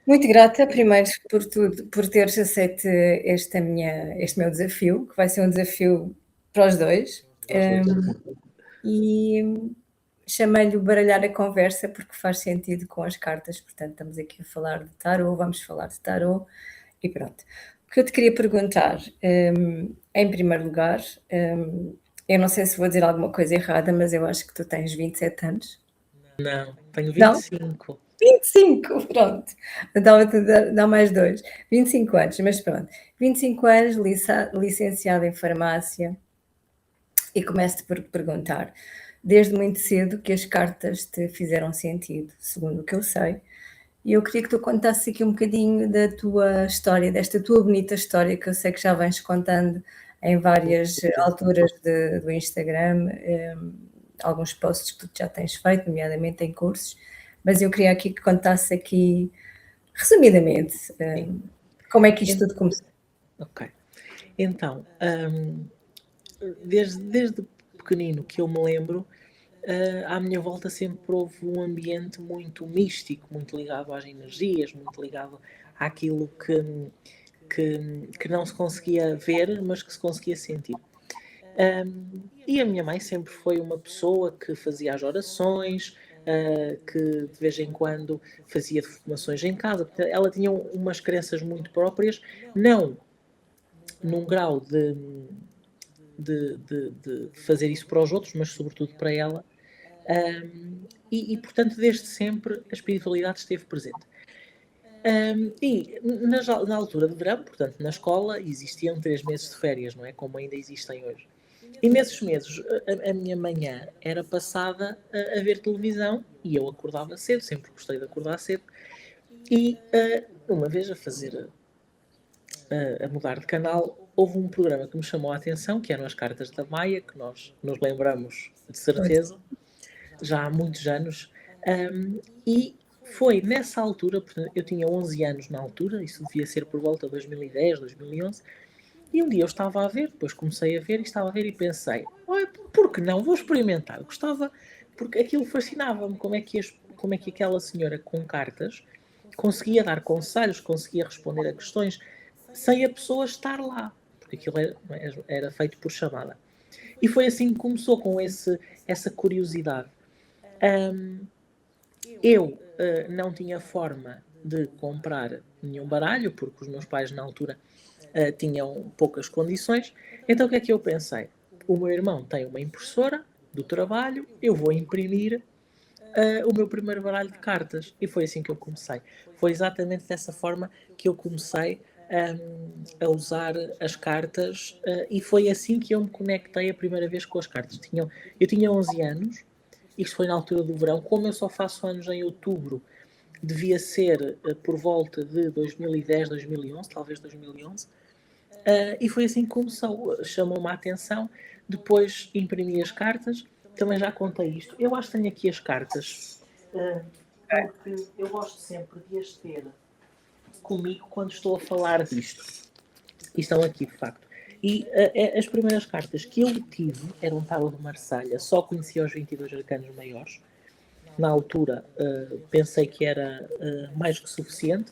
Muito grata, primeiro, por tudo, por teres aceito este meu desafio, que vai ser um desafio para os 2. Nós dois. E chamei-lhe o baralhar a conversa, porque faz sentido com as cartas, portanto, estamos aqui a falar de tarot, vamos falar de tarot e pronto. O que eu te queria perguntar, em primeiro lugar, eu não sei se vou dizer alguma coisa errada, mas eu acho que tu tens 27 anos. Não, tenho Não? 25. 25, pronto. Estava-te a dar mais 2. 25 anos, mas pronto. 25 anos, licenciada em farmácia, e começo-te por perguntar, desde muito cedo que as cartas te fizeram sentido, segundo o que eu sei, e eu queria que tu contasses aqui um bocadinho da tua história, desta tua bonita história, que eu sei que já vens contando em várias alturas do Instagram, alguns posts que tu já tens feito, nomeadamente em cursos, mas eu queria aqui que contasse aqui, resumidamente, como é que isto tudo começou. Ok. Então, desde pequenino que eu me lembro, à minha volta sempre houve um ambiente muito místico, muito ligado às energias, muito ligado àquilo que não se conseguia ver, mas que se conseguia sentir. E a minha mãe sempre foi uma pessoa que fazia as orações, que de vez em quando fazia defumações em casa. Portanto, ela tinha umas crenças muito próprias, não num grau de fazer isso para os outros, mas sobretudo para ela. Portanto, desde sempre a espiritualidade esteve presente. Na altura de verão, portanto, na escola, existiam 3 meses de férias, não é? Como ainda existem hoje. E nesses meses, a minha manhã era passada a ver televisão e eu acordava cedo, sempre gostei de acordar cedo. E uma vez a mudar de canal, houve um programa que me chamou a atenção, que eram as Cartas da Maia, que nós nos lembramos de certeza, já há muitos anos. E foi nessa altura, portanto, eu tinha 11 anos na altura, isso devia ser por volta de 2010, 2011, e um dia eu estava a ver, depois comecei a ver e estava a ver e pensei, por que não? Vou experimentar. Gostava, porque aquilo fascinava-me, como é que aquela senhora com cartas conseguia dar conselhos, conseguia responder a questões, sem a pessoa estar lá, porque aquilo era feito por chamada. E foi assim que começou, com essa curiosidade. Eu não tinha forma de comprar nenhum baralho, porque os meus pais na altura tinham poucas condições. Então o que é que eu pensei? O meu irmão tem uma impressora do trabalho, eu vou imprimir o meu primeiro baralho de cartas. E foi assim que eu comecei. Foi exatamente dessa forma que eu comecei a usar as cartas e foi assim que eu me conectei a primeira vez com as cartas. Eu tinha 11 anos, isto foi na altura do verão, como eu só faço anos em outubro, devia ser por volta de 2010, 2011, talvez 2011, e foi assim que começou, chamou-me a atenção, depois imprimi as cartas, também já contei isto, eu acho que tenho aqui as cartas, porque eu gosto sempre de as ter comigo quando estou a falar disto, e estão aqui de facto. E as primeiras cartas que eu tive eram tarot de Marselha, só conhecia os 22 arcanos maiores, na altura pensei que era mais que suficiente,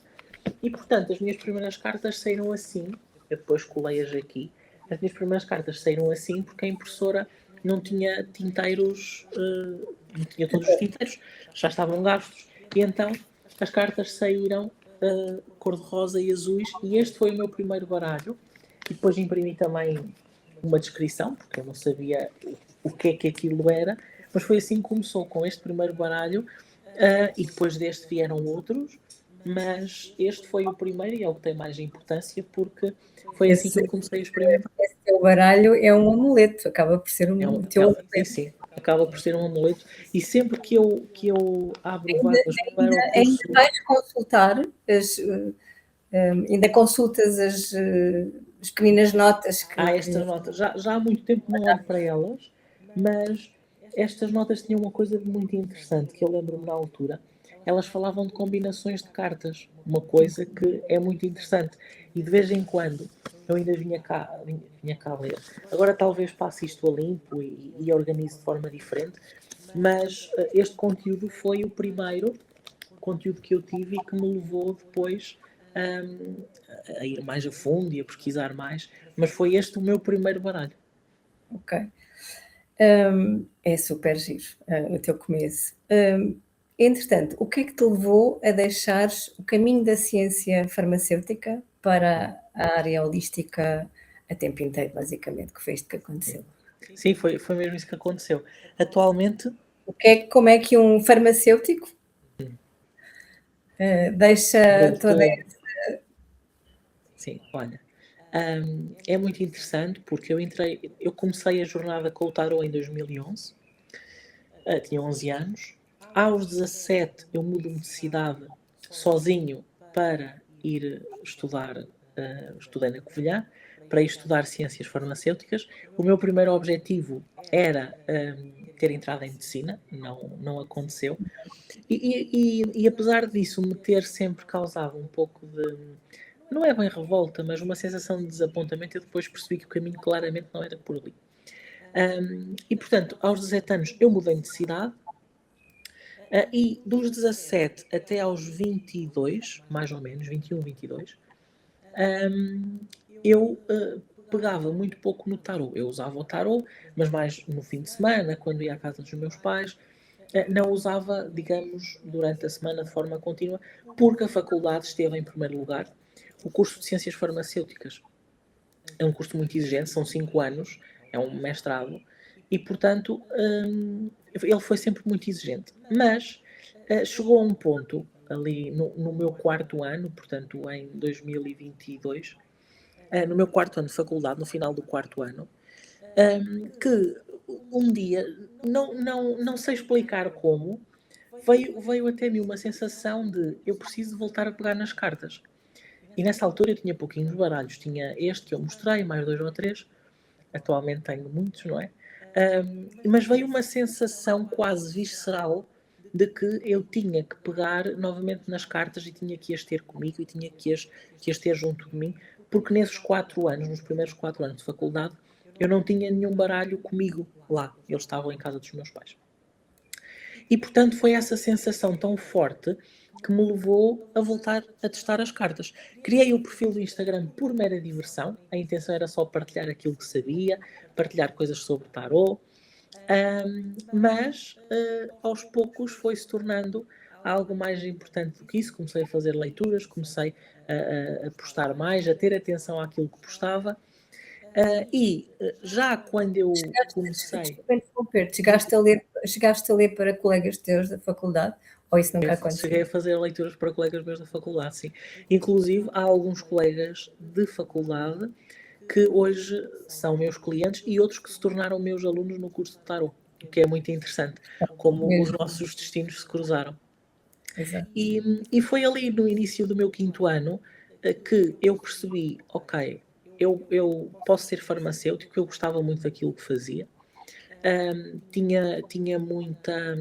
e portanto as minhas primeiras cartas saíram assim, eu depois colei-as aqui, as minhas primeiras cartas saíram assim porque a impressora não tinha tinteiros, não tinha todos os tinteiros, já estavam gastos, e então as cartas saíram cor-de-rosa e azuis, e este foi o meu primeiro baralho, e depois imprimi também uma descrição, porque eu não sabia o que é que aquilo era, mas foi assim que começou, com este primeiro baralho, e depois deste vieram outros, mas este foi o primeiro e é o que tem mais importância, porque foi assim que eu comecei a experimentar. Esse teu baralho é um amuleto, acaba por ser teu amuleto. Sim, acaba por ser um amuleto, e sempre que eu abro vagas para o Ainda curso... vais consultar, ainda consultas as pequeninas notas Estas notas, já há muito tempo não olho para elas, mas estas notas tinham uma coisa muito interessante, que eu lembro-me na altura, elas falavam de combinações de cartas, uma coisa que é muito interessante, e de vez em quando eu ainda vinha cá ler. Agora talvez passe isto a limpo e organize de forma diferente, mas este conteúdo foi o primeiro conteúdo que eu tive e que me levou depois a ir mais a fundo e a pesquisar mais, mas foi este o meu primeiro baralho. Ok. É super giro, o teu começo. Entretanto, o que é que te levou a deixares o caminho da ciência farmacêutica para a área holística a tempo inteiro, basicamente, que foi isto que aconteceu? Sim, foi mesmo isso que aconteceu. Atualmente, Como é que um farmacêutico, deixa toda voltou. Sim, olha, é muito interessante porque eu comecei a jornada com o Tarot em 2011, tinha 11 anos. Aos 17 eu mudo-me de cidade sozinho para ir estudar, estudei na Covilhã, para ir estudar ciências farmacêuticas. O meu primeiro objetivo era ter entrado em medicina, não aconteceu. E apesar disso me ter sempre causado um pouco de, não é bem revolta, mas uma sensação de desapontamento, eu depois percebi que o caminho claramente não era por ali. E portanto, aos 17 anos eu mudei de cidade, e dos 17 até aos 22, mais ou menos, 21, 22, eu pegava muito pouco no tarot. Eu usava o tarot, mas mais no fim de semana, quando ia à casa dos meus pais. Não usava, digamos, durante a semana de forma contínua, porque a faculdade esteve em primeiro lugar. O curso de Ciências Farmacêuticas é um curso muito exigente, são 5 anos, é um mestrado, e portanto ele foi sempre muito exigente. Mas chegou a um ponto, ali no meu quarto ano, portanto em 2022, no meu quarto ano de faculdade, no final do quarto ano, que um dia, não sei explicar como, veio até mim uma sensação de eu preciso voltar a pegar nas cartas. E nessa altura eu tinha pouquinhos baralhos, tinha este que eu mostrei, mais 2 ou 3, atualmente tenho muitos, não é? Mas veio uma sensação quase visceral de que eu tinha que pegar novamente nas cartas e tinha que as ter comigo e tinha que as ter junto de mim, porque nesses 4 anos, nos primeiros 4 anos de faculdade, eu não tinha nenhum baralho comigo lá, eles estavam em casa dos meus pais. E portanto foi essa sensação tão forte que me levou a voltar a testar as cartas. Criei o perfil do Instagram por mera diversão, a intenção era só partilhar aquilo que sabia, partilhar coisas sobre tarot, mas aos poucos foi se tornando algo mais importante do que isso. Comecei a fazer leituras, comecei a postar mais, a ter atenção àquilo que postava, e já quando eu comecei. Desculpa interromper, chegaste a ler para colegas teus da faculdade, ou isso nunca Cheguei a aconteceu? fazer leituras para colegas meus da faculdade, sim. Inclusive, há alguns colegas de faculdade que hoje são meus clientes e outros que se tornaram meus alunos no curso de Tarot, o que é muito interessante, como os Mesmo, nossos destinos se cruzaram. exato. E foi ali no início do meu 5º ano que eu percebi, ok, eu posso ser farmacêutico, eu gostava muito daquilo que fazia, tinha muita.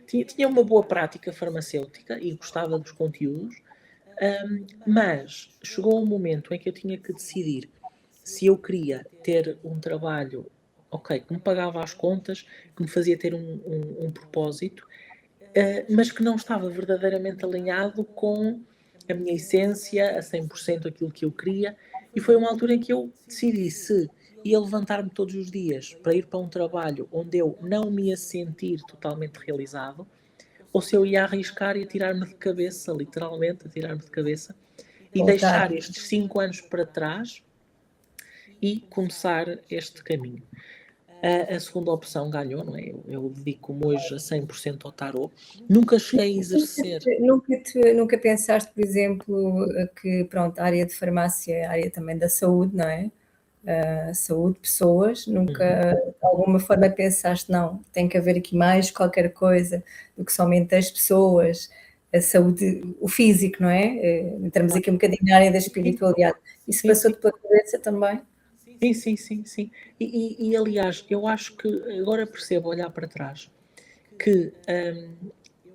Tinha uma boa prática farmacêutica e gostava dos conteúdos, mas chegou um momento em que eu tinha que decidir se eu queria ter um trabalho, ok, que me pagava as contas, que me fazia ter um propósito, mas que não estava verdadeiramente alinhado com a minha essência, a 100% aquilo que eu queria, e foi uma altura em que eu decidi se ia levantar-me todos os dias para ir para um trabalho onde eu não me ia sentir totalmente realizado, ou se eu ia arriscar e atirar-me de cabeça, literalmente, atirar-me de cabeça, e Voltar. deixar estes 5 anos para trás e começar este caminho. A segunda opção ganhou, não é? Eu dedico-me hoje a 100% ao tarot. Nunca cheguei a exercer. Nunca pensaste, por exemplo, que pronto, a área de farmácia é a área também da saúde, não é? Saúde, pessoas, nunca de alguma forma pensaste, não, tem que haver aqui mais qualquer coisa do que somente as pessoas, a saúde, o físico, não é? Entramos aqui um bocadinho na área da Sim, espiritualidade. Isso sim, sim. passou-te pela cabeça também? Sim. E aliás, eu acho que agora percebo olhar para trás que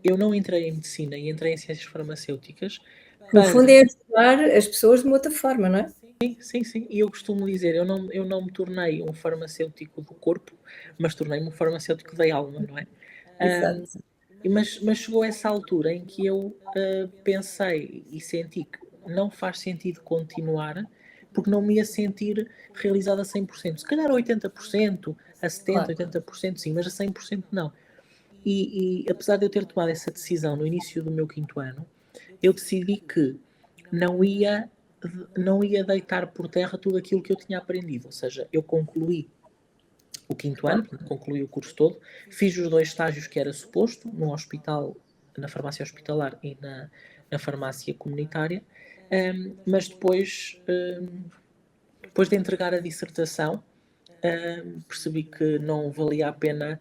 eu não entrei em medicina e entrei em ciências farmacêuticas No para. fundo é ajudar as pessoas de uma outra forma, não é? Sim. E eu costumo dizer, eu não me tornei um farmacêutico do corpo, mas tornei-me um farmacêutico da alma, não é? Hum, Exato. Mas chegou essa altura em que eu pensei e senti que não faz sentido continuar, porque não me ia sentir realizada a 100%. Se calhar a 80%, a 70%, Claro, 80% sim, mas a 100% não. E apesar de eu ter tomado essa decisão no início do meu quinto ano, eu decidi que não ia, não ia deitar por terra tudo aquilo que eu tinha aprendido. Ou seja, eu concluí o quinto ano, claro. concluí o curso todo, fiz os 2 estágios que era suposto, no hospital, na farmácia hospitalar e na farmácia comunitária, mas depois de entregar a dissertação, percebi que não valia a pena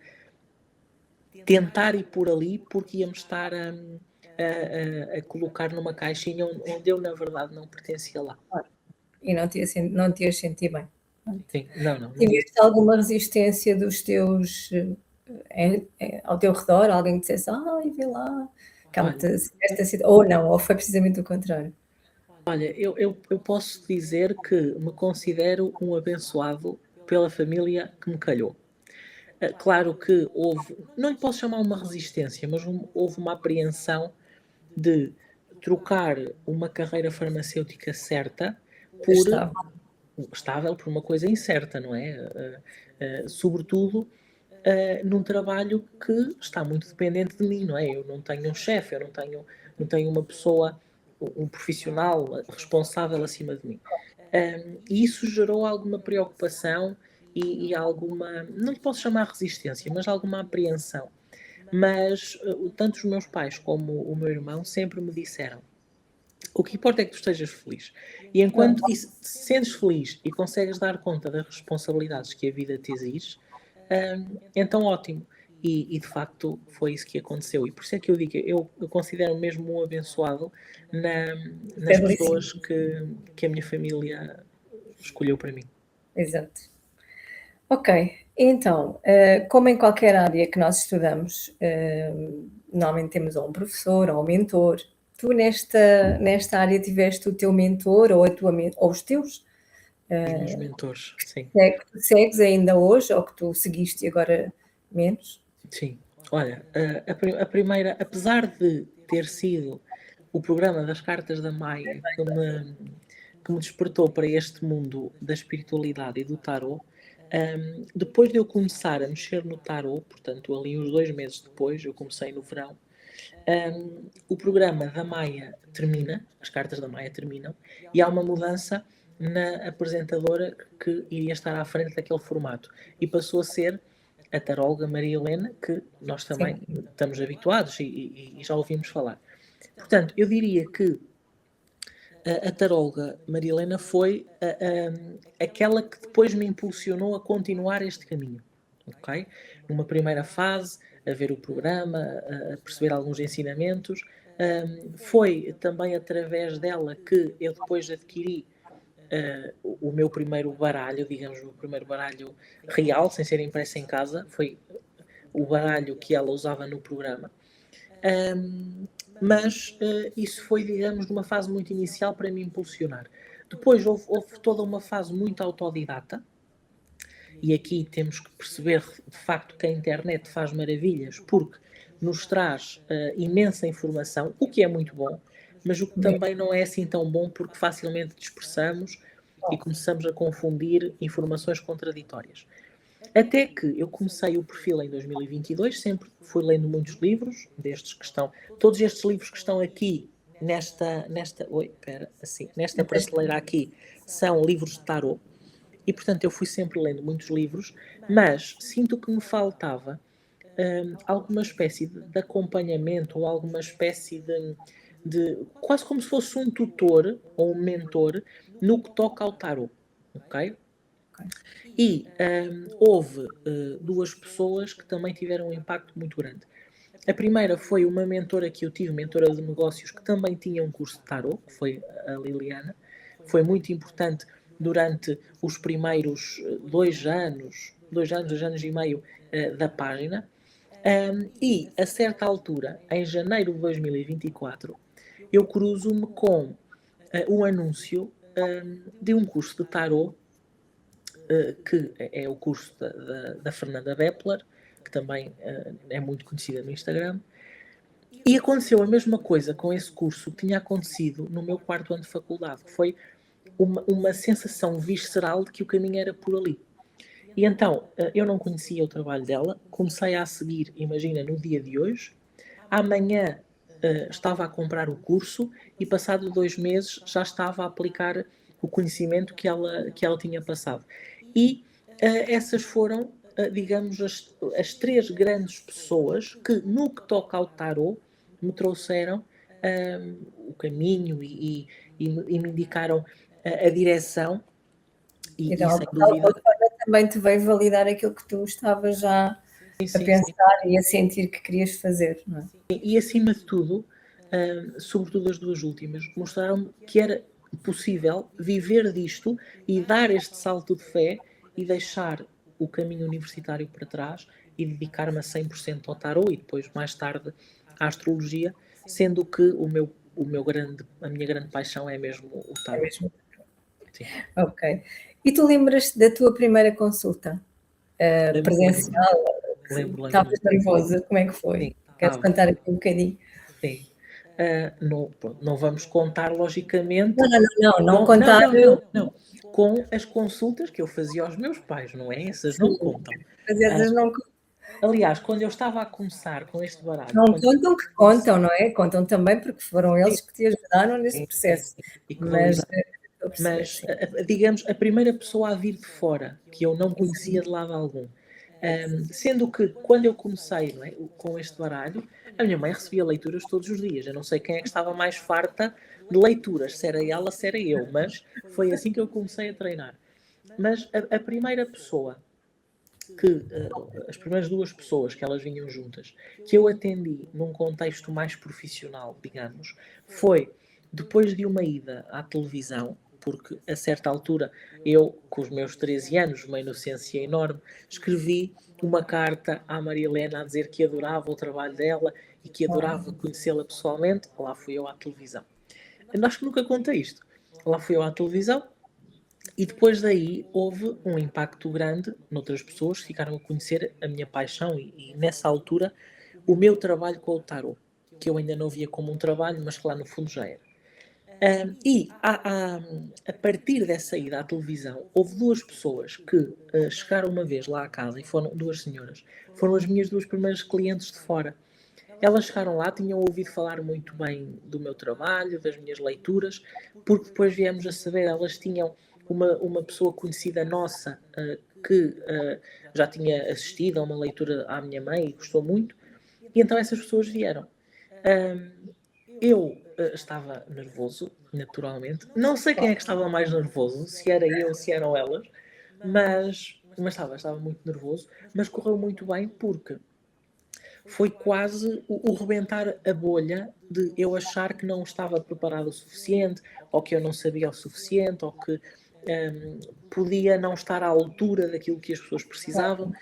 tentar ir por ali, porque ia-me estar a colocar numa caixinha onde eu, na verdade, não pertencia lá. E não te ias sentir bem. Pronto. Sim, não ia. Tiveste alguma resistência dos teus, ao teu redor? Alguém que dissesse: "Ai, vê lá, Olha, calma-te, se esta ou não, ou foi precisamente o contrário?" olha, eu posso dizer que me considero um abençoado pela família que me calhou. Claro que houve, não lhe posso chamar uma resistência, mas houve uma apreensão de trocar uma carreira farmacêutica certa por Estava, estável por uma coisa incerta, não é? Sobretudo num trabalho que está muito dependente de mim, não é? Eu não tenho um chefe, eu não tenho uma pessoa, um profissional responsável acima de mim. E isso gerou alguma preocupação e alguma, não lhe posso chamar resistência, mas alguma apreensão. Mas tanto os meus pais como o meu irmão sempre me disseram: o que importa é que tu estejas feliz. E enquanto pronto, te sentes feliz e consegues dar conta das responsabilidades que a vida te exige, então ótimo. E de facto foi isso que aconteceu. E por isso é que eu digo, eu considero mesmo um abençoado na, isso nas é belíssimo. pessoas que a minha família escolheu para mim. Exato. Ok, então, como em qualquer área que nós estudamos, normalmente temos ou um professor ou um mentor. Tu nesta área tiveste o teu mentor ou a tua ou os teus, Os meus mentores, sim. que tu segues ainda hoje ou que tu seguiste e agora menos? Sim. Olha, a primeira, apesar de ter sido o programa das cartas da Maia que me despertou para este mundo da espiritualidade e do tarot, depois de eu começar a mexer no tarot, portanto, ali uns 2 meses depois, eu comecei no verão, o programa da Maia termina, as cartas da Maia terminam, e há uma mudança na apresentadora que iria estar à frente daquele formato. E passou a ser a taróloga Maria Helena, que nós Sim, também estamos habituados e já ouvimos falar. Portanto, eu diria que a taróloga Maria Helena foi aquela que depois me impulsionou a continuar este caminho. Ok? Numa primeira fase, a ver o programa, a perceber alguns ensinamentos. Foi também através dela que eu depois adquiri o meu primeiro baralho, digamos, o meu primeiro baralho real, sem ser impresso em casa. Foi o baralho que ela usava no programa. Mas isso foi, digamos, numa fase muito inicial para me impulsionar. Depois houve toda uma fase muito autodidata, e aqui temos que perceber de facto que a internet faz maravilhas, porque nos traz imensa informação, o que é muito bom, mas o que também não é assim tão bom, porque facilmente dispersamos e começamos a confundir informações contraditórias. Até que eu comecei o perfil em 2022, sempre fui lendo muitos livros, destes que estão, todos estes livros que estão aqui nesta prateleira aqui, são livros de tarot, e portanto eu fui sempre lendo muitos livros, mas sinto que me faltava alguma espécie de acompanhamento ou alguma espécie quase como se fosse um tutor ou um mentor no que toca ao tarot, ok? ok. E houve duas pessoas que também tiveram um impacto muito grande. A primeira foi uma mentora que eu tive, mentora de negócios, que também tinha um curso de tarot, que foi a Liliana. Foi muito importante durante os primeiros 2 anos, 2 anos, 2 anos e meio da página. E a certa altura, em janeiro de 2024, eu cruzo-me com o anúncio de um curso de tarot que é o curso da Fernanda Bepler, que também é muito conhecida no Instagram, E aconteceu a mesma coisa com esse curso que tinha acontecido no meu 4º ano de faculdade. Foi uma sensação visceral de que o caminho era por ali. E então, eu não conhecia o trabalho dela, comecei a seguir, imagina, no dia de hoje. Amanhã estava a comprar o curso e passado 2 meses já estava a aplicar o conhecimento que ela tinha passado. E essas foram, digamos, as 3 grandes pessoas que, no que toca ao tarot, me trouxeram o caminho e me indicaram a direção e Então, sem de alguma dúvida. forma também te veio validar aquilo que tu estavas já a Sim, sim. pensar e a sentir que querias fazer, não é? E acima de tudo, sobretudo as 2 últimas, mostraram-me que era possível viver disto e dar este salto de fé e deixar o caminho universitário para trás e dedicar-me a 100% ao tarot e depois, mais tarde, à astrologia, sendo que a minha grande paixão é mesmo o É tarot. mesmo? Sim, Ok. E tu lembras-te da tua primeira consulta, lembro. presencial? Lembro. Estavas nervosa? Como é que foi? Sim, Queres estava. contar aqui um bocadinho? Sim. Não, pronto, não vamos contar, logicamente, Não não, contar. não, não, não. Com as consultas que eu fazia aos meus pais, não é? Essas não Sim, contam. mas essas Aliás, quando eu estava a começar com este baralho, não quando eu contam que comecei, contam, não é? Contam também porque foram eles que te ajudaram nesse sim, processo. e que Mas, validaram. estou a perceber, Mas, sim. digamos, a primeira pessoa a vir de fora, que eu não conhecia de lado algum. Sendo que, quando eu comecei, não é, com este baralho, a minha mãe recebia leituras todos os dias. Eu não sei quem é que estava mais farta de leituras, se era ela, se era eu, mas foi assim que eu comecei a treinar. Mas a primeira pessoa as primeiras 2 pessoas que elas vinham juntas, que eu atendi num contexto mais profissional, digamos, foi depois de uma ida à televisão, porque a certa altura eu, com os meus 13 anos, uma inocência enorme, escrevi uma carta à Maria Helena a dizer que adorava o trabalho dela e que adorava conhecê-la pessoalmente. Lá fui eu à televisão. Eu acho que nunca contei isto. Lá fui eu à televisão, e depois daí houve um impacto grande noutras pessoas que ficaram a conhecer a minha paixão e nessa altura o meu trabalho com o tarot, que eu ainda não via como um trabalho, mas que lá no fundo já era. A partir dessa ida à televisão, houve 2 pessoas que chegaram uma vez lá à casa e foram 2 senhoras, foram as minhas 2 primeiras clientes de fora. Elas chegaram lá, tinham ouvido falar muito bem do meu trabalho, das minhas leituras, porque depois viemos a saber, elas tinham uma pessoa conhecida nossa que já tinha assistido a uma leitura à minha mãe e gostou muito, e então essas pessoas vieram. Eu estava nervoso, naturalmente. Não sei quem é que estava mais nervoso, se era eu, se eram elas, mas estava muito nervoso, mas correu muito bem porque foi quase o rebentar a bolha de eu achar que não estava preparado o suficiente, ou que eu não sabia o suficiente, ou que podia não estar à altura daquilo que as pessoas precisavam.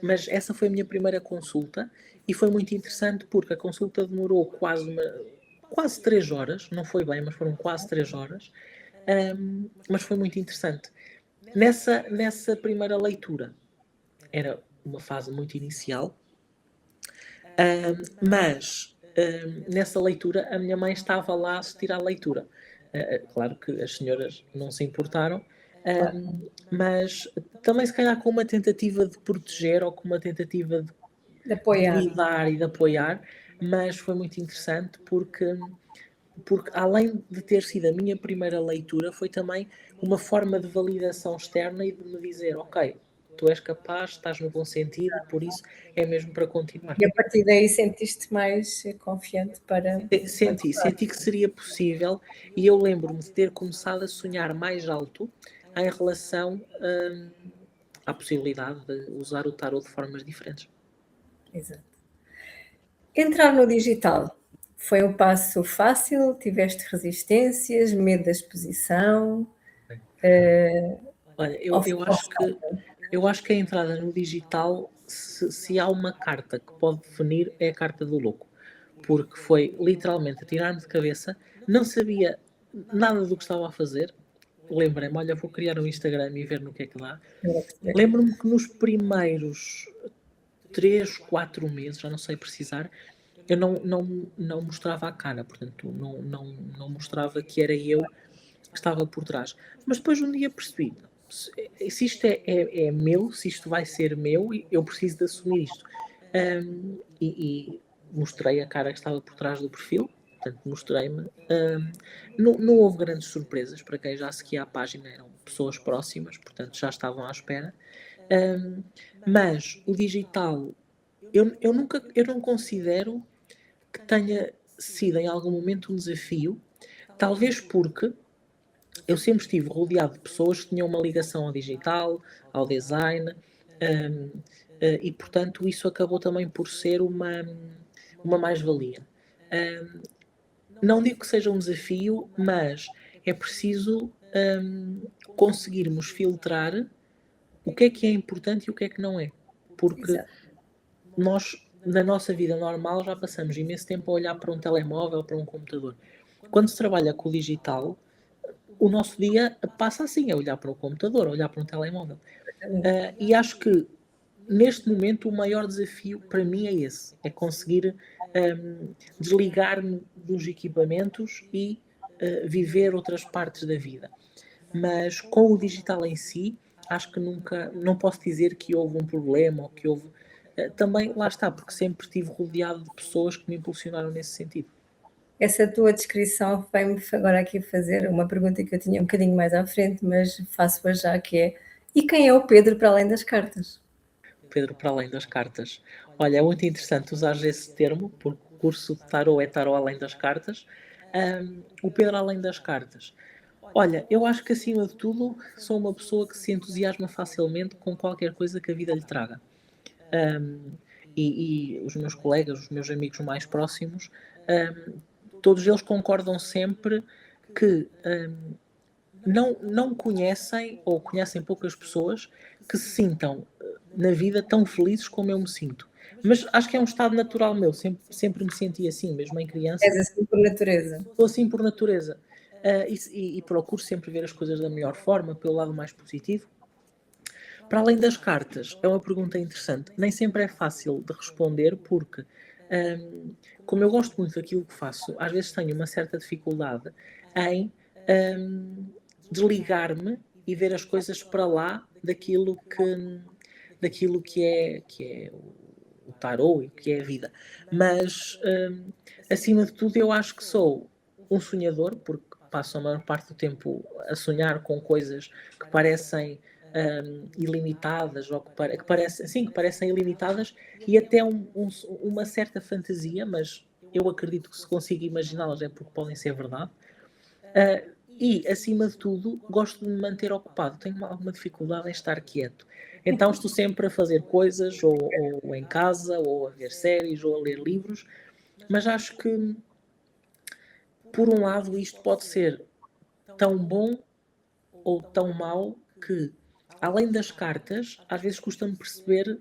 Mas essa foi a minha primeira consulta e foi muito interessante porque a consulta demorou quase 3 horas, não foi bem, mas foram quase 3 horas. Mas foi muito interessante. Nessa primeira leitura, era uma fase muito inicial, mas nessa leitura a minha mãe estava lá a assistir à leitura. Claro que as senhoras não se importaram, mas também se calhar com uma tentativa de proteger ou com uma tentativa De de apoiar. lidar e de apoiar, mas foi muito interessante porque além de ter sido a minha primeira leitura, foi também uma forma de validação externa e de me dizer, ok, tu és capaz, estás no bom sentido, por isso é mesmo para continuar. E a partir daí sentiste mais confiante para Senti que seria possível e eu lembro-me de ter começado a sonhar mais alto em relação à possibilidade de usar o tarot de formas diferentes. exato. Entrar no digital foi um passo fácil? Tiveste resistências, medo da exposição? Olha, Ou ou eu acho que a entrada no digital, se há uma carta que pode definir, é a carta do louco. Porque foi literalmente a tirar-me de cabeça, não sabia nada do que estava a fazer. Lembrei-me, olha, vou criar um Instagram e ver no que é que dá. estou a perceber. Lembro-me que nos primeiros 3, 4 meses, já não sei precisar, eu não mostrava a cara, portanto, não mostrava que era eu que estava por trás. Mas depois um dia percebi, se isto é meu, se isto vai ser meu, eu preciso de assumir isto. E mostrei a cara que estava por trás do perfil, portanto, mostrei-me. Não houve grandes surpresas, para quem já seguia a página, eram pessoas próximas, portanto, já estavam à espera. Mas o digital, eu não considero que tenha sido em algum momento um desafio, talvez porque eu sempre estive rodeado de pessoas que tinham uma ligação ao digital, ao design, e portanto isso acabou também por ser uma mais-valia. Não digo que seja um desafio, mas é preciso conseguirmos filtrar o que é importante e o que é que não é. Porque Exato. nós, na nossa vida normal, já passamos imenso tempo a olhar para um telemóvel, para um computador. Quando se trabalha com o digital, o nosso dia passa assim, a olhar para o computador, a olhar para um telemóvel. E acho que, neste momento, o maior desafio para mim é esse, é conseguir desligar-me dos equipamentos e viver outras partes da vida. Mas com o digital em si, acho que nunca, não posso dizer que houve um problema ou que houve. Também, lá está, porque sempre estive rodeado de pessoas que me impulsionaram nesse sentido. Essa tua descrição vai-me agora aqui fazer uma pergunta que eu tinha um bocadinho mais à frente, mas faço-a já, que é: e quem é o Pedro para além das cartas? Pedro, para além das cartas. Olha, é muito interessante usar esse termo, porque o curso de tarot é tarot além das cartas. O Pedro além das cartas. Olha, eu acho que acima de tudo sou uma pessoa que se entusiasma facilmente com qualquer coisa que a vida lhe traga. Um, e os meus colegas, os meus amigos mais próximos, todos eles concordam sempre que não conhecem ou conhecem poucas pessoas que se sintam na vida tão felizes como eu me sinto. Mas acho que é um estado natural meu, sempre me senti assim, mesmo em criança, És assim por natureza. sou assim por natureza. E procuro sempre ver as coisas da melhor forma, pelo lado mais positivo. Para além das cartas, é uma pergunta interessante. Nem sempre é fácil de responder, porque, como eu gosto muito daquilo que faço, às vezes tenho uma certa dificuldade em desligar-me e ver as coisas para lá daquilo que é o tarot e o que é a vida. Mas, acima de tudo, eu acho que sou um sonhador, porque passo a maior parte do tempo a sonhar com coisas que parecem ilimitadas, ou que parecem ilimitadas, e até uma certa fantasia, mas eu acredito que se consigo imaginá-las é porque podem ser verdade. E, acima de tudo, gosto de me manter ocupado. Tenho alguma dificuldade em estar quieto. Então estou sempre a fazer coisas, ou em casa, ou a ver séries, ou a ler livros, mas acho que, por um lado, isto pode ser tão bom ou tão mau que, além das cartas, às vezes custa-me perceber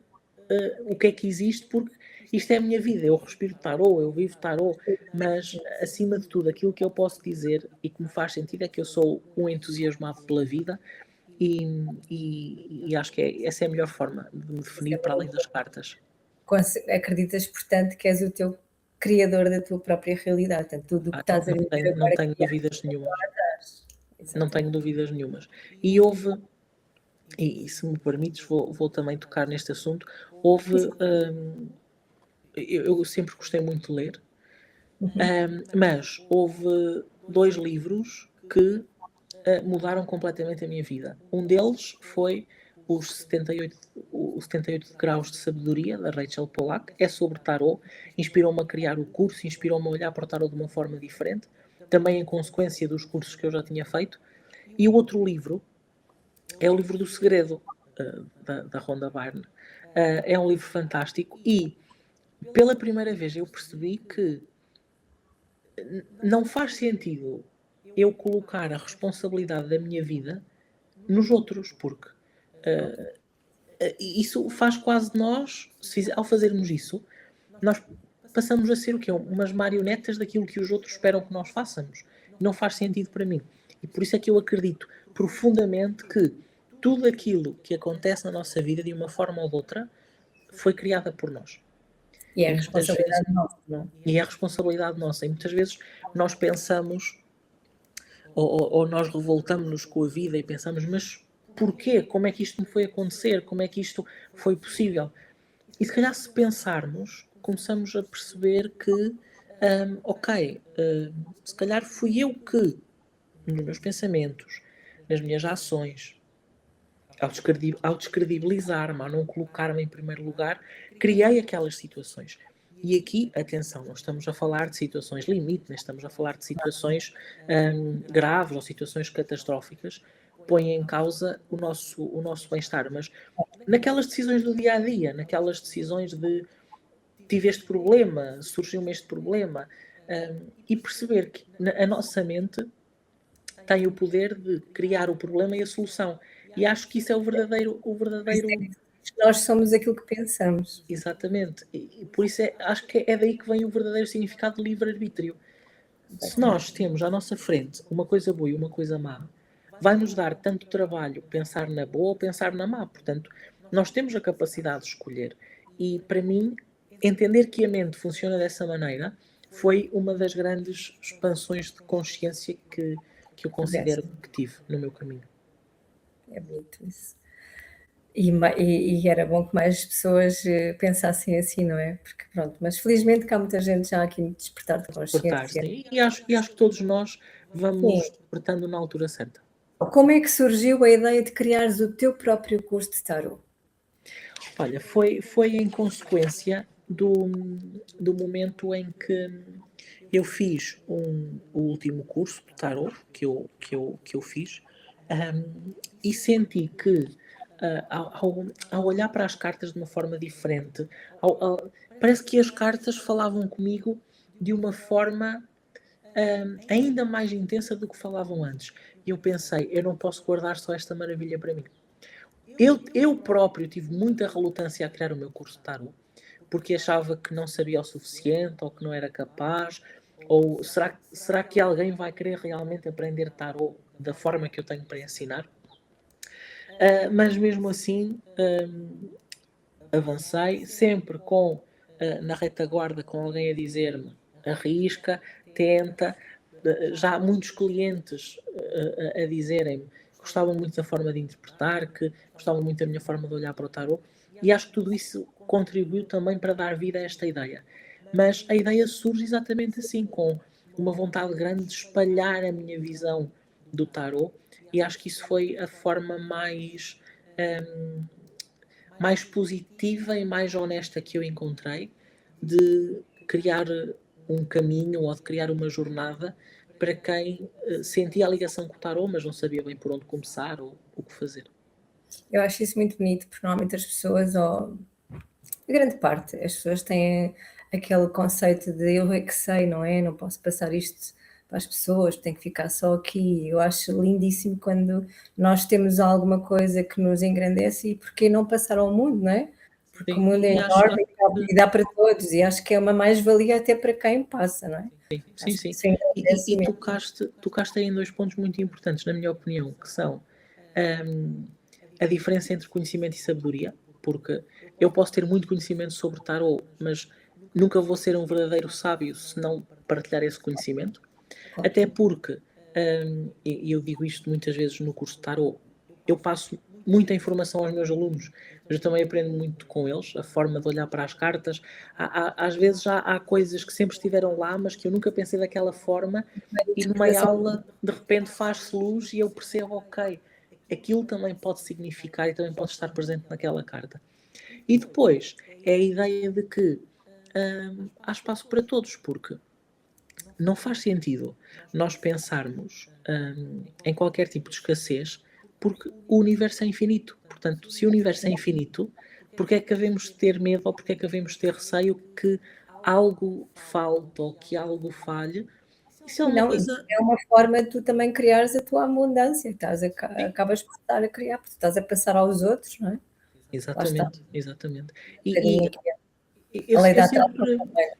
o que é que existe, porque isto é a minha vida, eu respiro tarô, eu vivo tarô, mas acima de tudo, aquilo que eu posso dizer e que me faz sentido é que eu sou um entusiasmado pela vida e, e acho que essa é a melhor forma de me Isso é definir para além das maravilhoso. cartas. Acreditas, portanto, que és o teu criador da tua própria realidade, portanto, tudo o que estás a viver Não agora tenho que há dúvidas nenhumas, atrás. não Exatamente. tenho dúvidas nenhumas. E houve, e se me permites, vou também tocar neste assunto, houve, Sim, sim. eu sempre gostei muito de ler, Uhum. mas houve dois livros que mudaram completamente a minha vida. Um deles foi os 78 graus de sabedoria, da Rachel Pollack. É sobre tarot, inspirou-me a criar o curso, inspirou-me a olhar para o tarot de uma forma diferente, também em consequência dos cursos que eu já tinha feito. E o outro livro é o livro do Segredo, da Rhonda Byrne. É um livro fantástico e, pela primeira vez, eu percebi que não faz sentido eu colocar a responsabilidade da minha vida nos outros, porque isso faz quase de nós, ao fazermos isso, nós passamos a ser o quê? Umas marionetas daquilo que os outros esperam que nós façamos. Não faz sentido para mim. E por isso é que eu acredito profundamente que tudo aquilo que acontece na nossa vida, de uma forma ou de outra, foi criada por nós. E é E a muitas vezes, responsabilidade nossa, não é? e é a responsabilidade nossa, e muitas vezes nós pensamos, ou nós revoltamos-nos com a vida e pensamos, mas porquê? Como é que isto me foi acontecer? Como é que isto foi possível? E se calhar, se pensarmos, começamos a perceber que, ok, se calhar fui eu que, nos meus pensamentos, nas minhas ações, ao descredibilizar-me, ao não colocar-me em primeiro lugar, criei aquelas situações. E aqui, atenção, não estamos a falar de situações limite, nem estamos a falar de situações graves ou situações catastróficas que põem em causa o nosso bem-estar, mas naquelas decisões do dia a dia, naquelas decisões de tive este problema, surgiu-me este problema, e perceber que a nossa mente tem o poder de criar o problema e a solução. E acho que isso é Por isso é que nós somos aquilo que pensamos. exatamente. E por isso acho que é daí que vem o verdadeiro significado de livre-arbítrio. Se Exatamente. nós temos à nossa frente uma coisa boa e uma coisa má, vai-nos dar tanto trabalho pensar na boa ou pensar na má. Portanto, nós temos a capacidade de escolher. E para mim, entender que a mente funciona dessa maneira foi uma das grandes expansões de consciência que eu considero que tive no meu caminho. É bonito isso. E era bom que mais pessoas, pensassem assim, não é? Porque pronto, mas felizmente que há muita gente já aqui no despertar de consciência. Despertar-se. E acho que todos nós Sim. vamos despertando na altura certa. Como é que surgiu a ideia de criares o teu próprio curso de tarot? Olha, foi em consequência do momento em que eu fiz o último curso de tarot que eu fiz, e senti que, ao olhar para as cartas de uma forma diferente, parece que as cartas falavam comigo de uma forma ainda mais intensa do que falavam antes. E eu pensei, eu não posso guardar só esta maravilha para mim. Eu próprio tive muita relutância a criar o meu curso de tarot, porque achava que não sabia o suficiente, ou que não era capaz, ou será que alguém vai querer realmente aprender tarot da forma que eu tenho para ensinar? Mas mesmo assim, avancei, sempre na retaguarda, com alguém a dizer-me, arrisca, tenta. Já há muitos clientes a dizerem-me que gostavam muito da forma de interpretar, que gostavam muito da minha forma de olhar para o tarot, e acho que tudo isso contribuiu também para dar vida a esta ideia. Mas a ideia surge exatamente assim, com uma vontade grande de espalhar a minha visão do tarot, e acho que isso foi a forma mais positiva e mais honesta que eu encontrei de criar um caminho ou de criar uma jornada para quem sentia a ligação com o tarot, mas não sabia bem por onde começar ou o que fazer. Eu acho isso muito bonito, porque normalmente as pessoas, ou a grande parte, as pessoas têm aquele conceito de eu é que sei, não é? Não posso passar isto para as pessoas, tem que ficar só aqui. Eu acho lindíssimo quando nós temos alguma coisa que nos engrandece, e porque não passar ao mundo, não é? Porque o Sim, mundo é e acho enorme e dá para todos, e acho que é uma mais-valia até para quem passa, não é? sim, sim, Acho que sim. isso E, engrandece e imenso. tocaste aí em dois pontos muito importantes, na minha opinião, que são hum, a diferença entre conhecimento e sabedoria, porque eu posso ter muito conhecimento sobre tarot, mas nunca vou ser um verdadeiro sábio se não partilhar esse conhecimento. Até porque, e eu digo isto muitas vezes no curso de tarot, eu passo muita informação aos meus alunos, mas eu também aprendo muito com eles, a forma de olhar para as cartas. Às vezes há coisas que sempre estiveram lá, mas que eu nunca pensei daquela forma, e numa Interpretação. aula de repente faz-se luz e eu percebo, ok, aquilo também pode significar e também pode estar presente naquela carta. E depois é a ideia de que há espaço para todos, porque não faz sentido nós pensarmos em qualquer tipo de escassez, porque o universo é infinito. Portanto, se o universo é infinito, porque é que havemos de ter medo ou porque é que havemos de ter receio que algo falte ou que algo falhe? Isso é uma Não, e coisa. é uma forma de tu também criares a tua abundância, estás a Sim, acabas por estar a criar, porque estás a passar aos outros, não é? Lá está, exatamente, exatamente. um bocadinho E, aqui e eu, a lei eu da atração sempre. também.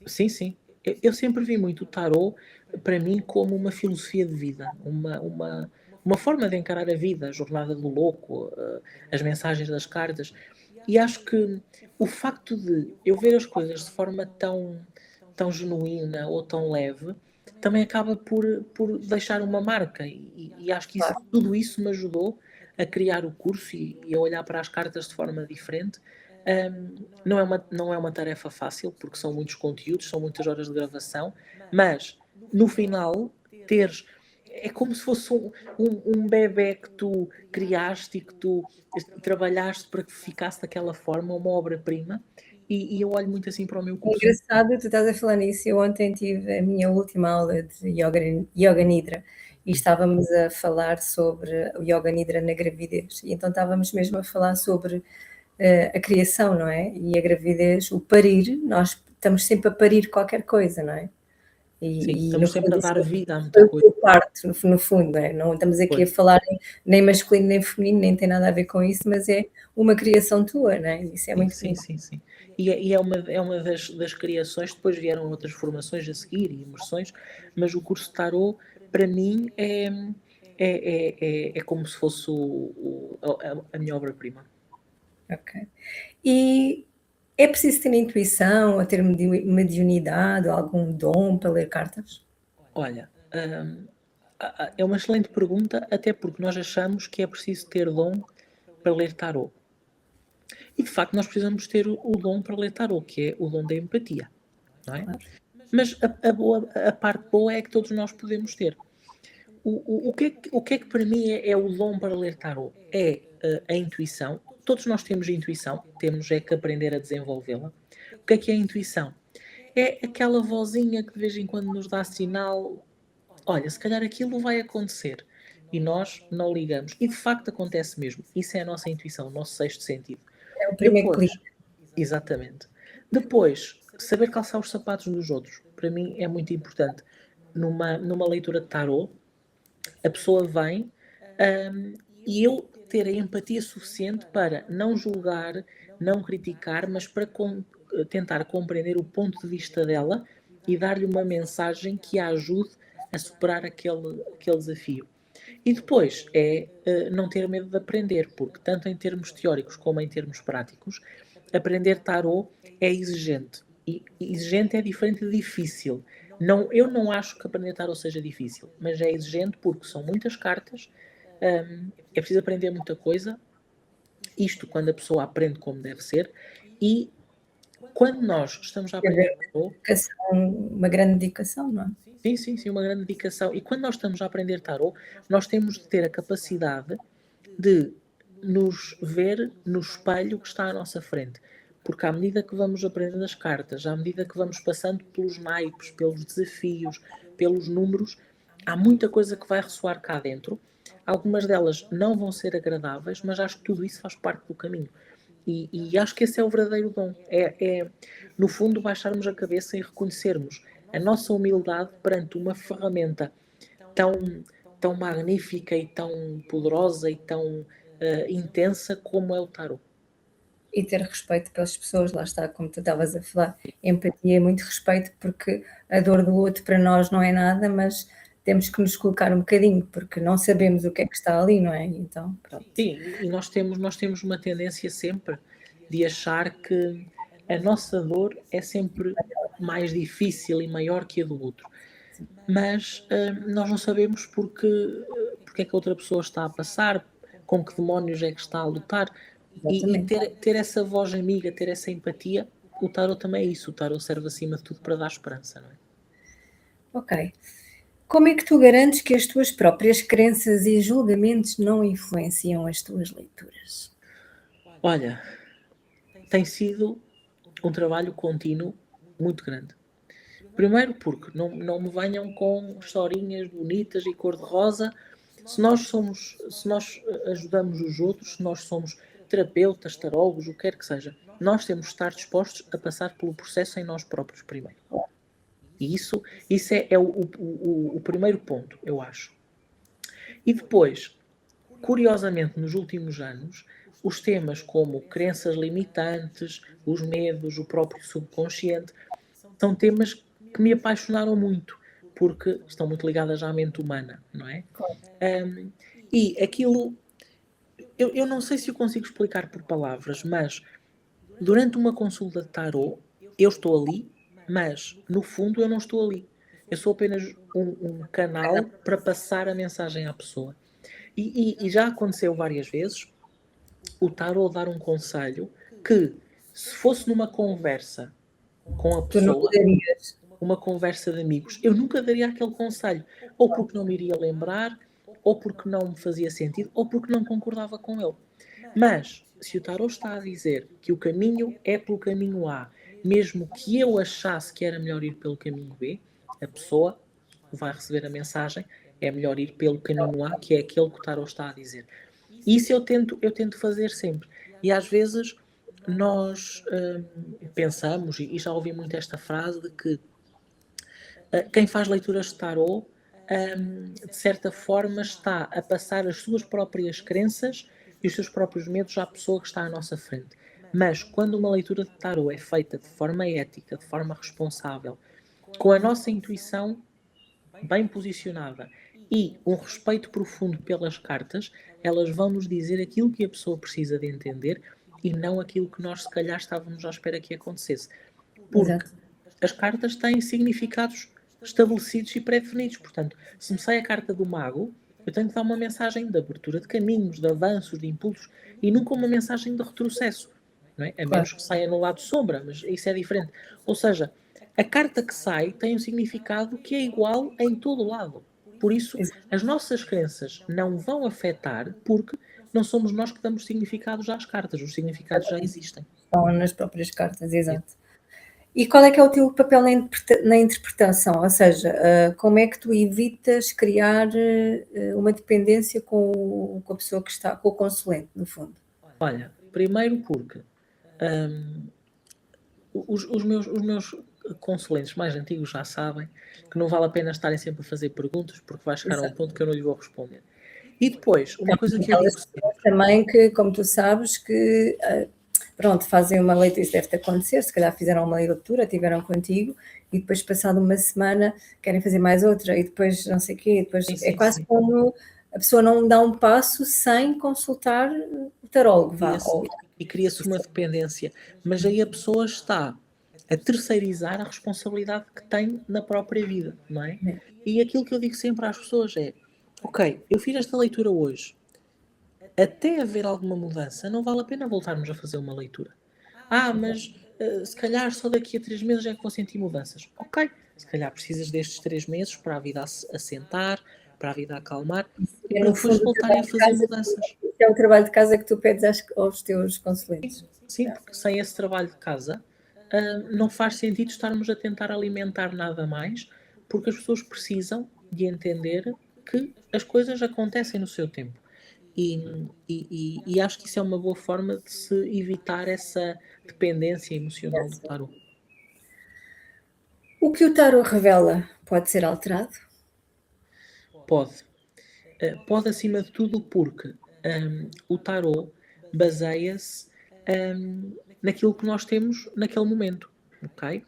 Sim, sim. Eu sempre vi muito o tarot, para mim, como uma filosofia de vida, uma forma de encarar a vida, a jornada do louco, as mensagens das cartas. E acho que o facto de eu ver as coisas de forma tão genuína ou tão leve, também acaba por deixar uma marca. E acho que Claro. tudo isso me ajudou a criar o curso e a olhar para as cartas de forma diferente. Não é uma tarefa fácil, porque são muitos conteúdos, são muitas horas de gravação, mas no final teres. É como se fosse um bebé que tu criaste e que tu trabalhaste para que ficasse daquela forma, uma obra-prima, e eu olho muito assim para o meu É curso. engraçado tu estás a falar nisso. Eu ontem tive a minha última aula de Yoga Nidra e estávamos a falar sobre o Yoga Nidra na gravidez. E então estávamos mesmo a falar sobre a criação, não é? E a gravidez, o parir, nós estamos sempre a parir qualquer coisa, não é? Sim, E no estamos sempre fundo a isso dar vida a muita foi o coisa. teu parto, no fundo, não é? Não estamos aqui a Pois. falar nem masculino nem feminino, nem tem nada a ver com isso, mas é uma criação tua, não é? Isso é Sim, muito sim, bonito. sim, sim. E é uma das criações, depois vieram outras formações a seguir e imersões, mas o curso de Tarot, para mim, é como se fosse a minha obra-prima. Ok. E é preciso ter intuição ou ter mediunidade ou algum dom para ler cartas? Olha, é uma excelente pergunta, até porque nós achamos que é preciso ter dom para ler tarot. E de facto nós precisamos ter o dom para ler tarot, que é o dom da empatia, não é? Claro. Mas a parte boa é que todos nós podemos ter. O que é que para mim é o dom para ler tarot? É a intuição. Todos nós temos intuição, temos é que aprender a desenvolvê-la. O que é a intuição? É aquela vozinha que de vez em quando nos dá sinal, olha, se calhar aquilo vai acontecer. E nós não ligamos. E de facto acontece mesmo. Isso é a nossa intuição, o nosso sexto sentido. É o primeiro Depois, clique. exatamente. Depois, saber calçar os sapatos dos outros. Para mim é muito importante. Numa leitura de tarot, a pessoa vem, e eu ter a empatia suficiente para não julgar, não criticar, mas para tentar compreender o ponto de vista dela e dar-lhe uma mensagem que a ajude a superar aquele desafio. E depois é não ter medo de aprender, porque tanto em termos teóricos como em termos práticos, aprender tarot é exigente. E exigente é diferente de difícil. Não, eu não acho que aprender tarot seja difícil, mas é exigente porque são muitas cartas, é preciso aprender muita coisa, isto quando a pessoa aprende como deve ser, e quando nós estamos a Quer aprender dizer, tarot, uma grande dedicação, não é? sim, sim, sim, uma grande dedicação, e quando nós estamos a aprender tarot, nós temos de ter a capacidade de nos ver no espelho que está à nossa frente. Porque à medida que vamos aprendendo as cartas, à medida que vamos passando pelos naipes, pelos desafios, pelos números, há muita coisa que vai ressoar cá dentro. Algumas delas não vão ser agradáveis, mas acho que tudo isso faz parte do caminho. E acho que esse é o verdadeiro dom. No fundo, baixarmos a cabeça e reconhecermos a nossa humildade perante uma ferramenta tão, tão magnífica e tão poderosa e tão intensa como é o tarot. E ter respeito pelas pessoas, lá está, como tu estavas a falar, empatia e muito respeito, porque a dor do outro para nós não é nada, mas temos que nos colocar um bocadinho, porque não sabemos o que é que está ali, não é? Então, pronto. Sim, e nós temos uma tendência sempre de achar que a nossa dor é sempre mais difícil e maior que a do outro. Mas nós não sabemos porque é que a outra pessoa está a passar, com que demónios é que está a lutar. E Exatamente. ter essa voz amiga, ter essa empatia, o tarot também é isso. O tarot serve acima de tudo para dar esperança, não é? Ok. Como é que tu garantes que as tuas próprias crenças e julgamentos não influenciam as tuas leituras? Olha, tem sido um trabalho contínuo muito grande. Primeiro porque não me venham com historinhas bonitas e cor-de-rosa. Se nós ajudamos os outros, se nós somos terapeutas, tarólogos, o que quer que seja, nós temos de estar dispostos a passar pelo processo em nós próprios primeiro. E isso é o primeiro ponto, eu acho. E depois, curiosamente, nos últimos anos, os temas como crenças limitantes, os medos, o próprio subconsciente, são temas que me apaixonaram muito, porque estão muito ligadas à mente humana, não é? Claro. E aquilo, eu não sei se eu consigo explicar por palavras, mas durante uma consulta de tarô, eu estou ali, mas no fundo eu não estou ali. Eu sou apenas um canal para passar a mensagem à pessoa. E já aconteceu várias vezes o tarô dar um conselho que, se fosse numa conversa com a Tu não pessoa, darias. uma conversa de amigos, eu nunca daria aquele conselho. Ou porque não me iria lembrar, ou porque não me fazia sentido, ou porque não concordava com ele. Mas, se o tarot está a dizer que o caminho é pelo caminho A, mesmo que eu achasse que era melhor ir pelo caminho B, a pessoa vai receber a mensagem, é melhor ir pelo caminho A, que é aquele que o tarot está a dizer. Isso eu tento fazer sempre. E às vezes nós pensamos, e já ouvi muito esta frase, de que quem faz leituras de tarot, de certa forma, está a passar as suas próprias crenças e os seus próprios medos à pessoa que está à nossa frente. Mas quando uma leitura de tarot é feita de forma ética, de forma responsável, com a nossa intuição bem posicionada e um respeito profundo pelas cartas, elas vão nos dizer aquilo que a pessoa precisa de entender e não aquilo que nós, se calhar, estávamos à espera que acontecesse. Porque Exato. as cartas têm significados estabelecidos e pré-definidos. Portanto, se me sai a carta do mago, eu tenho que dar uma mensagem de abertura de caminhos, de avanços, de impulsos, e nunca uma mensagem de retrocesso. Não é? A Claro. menos que saia no lado sombra, mas isso é diferente. Ou seja, a carta que sai tem um significado que é igual em todo o lado. Por isso, as nossas crenças não vão afetar, porque não somos nós que damos significados às cartas. Os significados já existem. Estão nas próprias cartas, exato. E qual é que é o teu papel na interpretação? Ou seja, como é que tu evitas criar uma dependência com a pessoa que está, com o consulente, no fundo? Olha, primeiro porque hum, os meus consulentes mais antigos já sabem que não vale a pena estarem sempre a fazer perguntas, porque vai chegar a um Exato. ponto que eu não lhe vou responder. E depois, uma coisa que eu Aquelas digo sempre, pessoas também que, como tu sabes, que pronto, fazem uma leitura, isso deve-te acontecer, se calhar fizeram uma leitura, tiveram contigo, e depois, passado uma semana, querem fazer mais outra, e depois não sei o quê, e depois sim, é sim, quase sim, como a pessoa não dá um passo sem consultar o tarólogo, vá. cria-se- e cria-se uma dependência. Mas aí a pessoa está a terceirizar a responsabilidade que tem na própria vida, não é? E aquilo que eu digo sempre às pessoas é: ok, eu fiz esta leitura hoje, até haver alguma mudança, não vale a pena voltarmos a fazer uma leitura. Mas se calhar só daqui a 3 meses é que vou sentir mudanças. Ok, se calhar precisas destes 3 meses para a vida assentar, para a vida acalmar e É, para no depois fundo, o voltarem a trabalho de fazer casa, mudanças. é o trabalho de casa que tu pedes aos teus consulentes. Sim, porque sem esse trabalho de casa não faz sentido estarmos a tentar alimentar nada mais, porque as pessoas precisam de entender que as coisas acontecem no seu tempo. E acho que isso é uma boa forma de se evitar essa dependência emocional do tarot. O que o tarot revela pode ser alterado? Pode. Pode acima de tudo porque o tarot baseia-se naquilo que nós temos naquele momento, ok?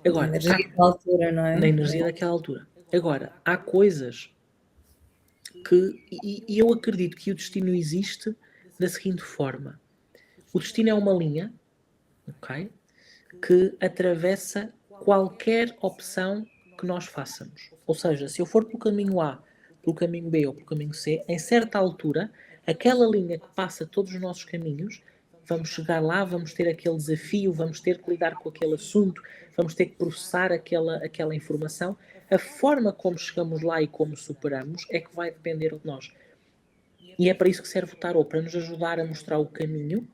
Na Agora, energia da altura, não na é? energia daquela altura. Agora, há coisas que, e eu acredito que o destino existe da seguinte forma: o destino é uma linha, ok? Que atravessa qualquer opção que nós façamos. Ou seja, se eu for pelo caminho A, pelo caminho B ou pelo caminho C, em certa altura, aquela linha que passa todos os nossos caminhos, vamos chegar lá, vamos ter aquele desafio, vamos ter que lidar com aquele assunto, vamos ter que processar aquela informação. A forma como chegamos lá e como superamos é que vai depender de nós. E é para isso que serve o tarot, para nos ajudar a mostrar o caminho,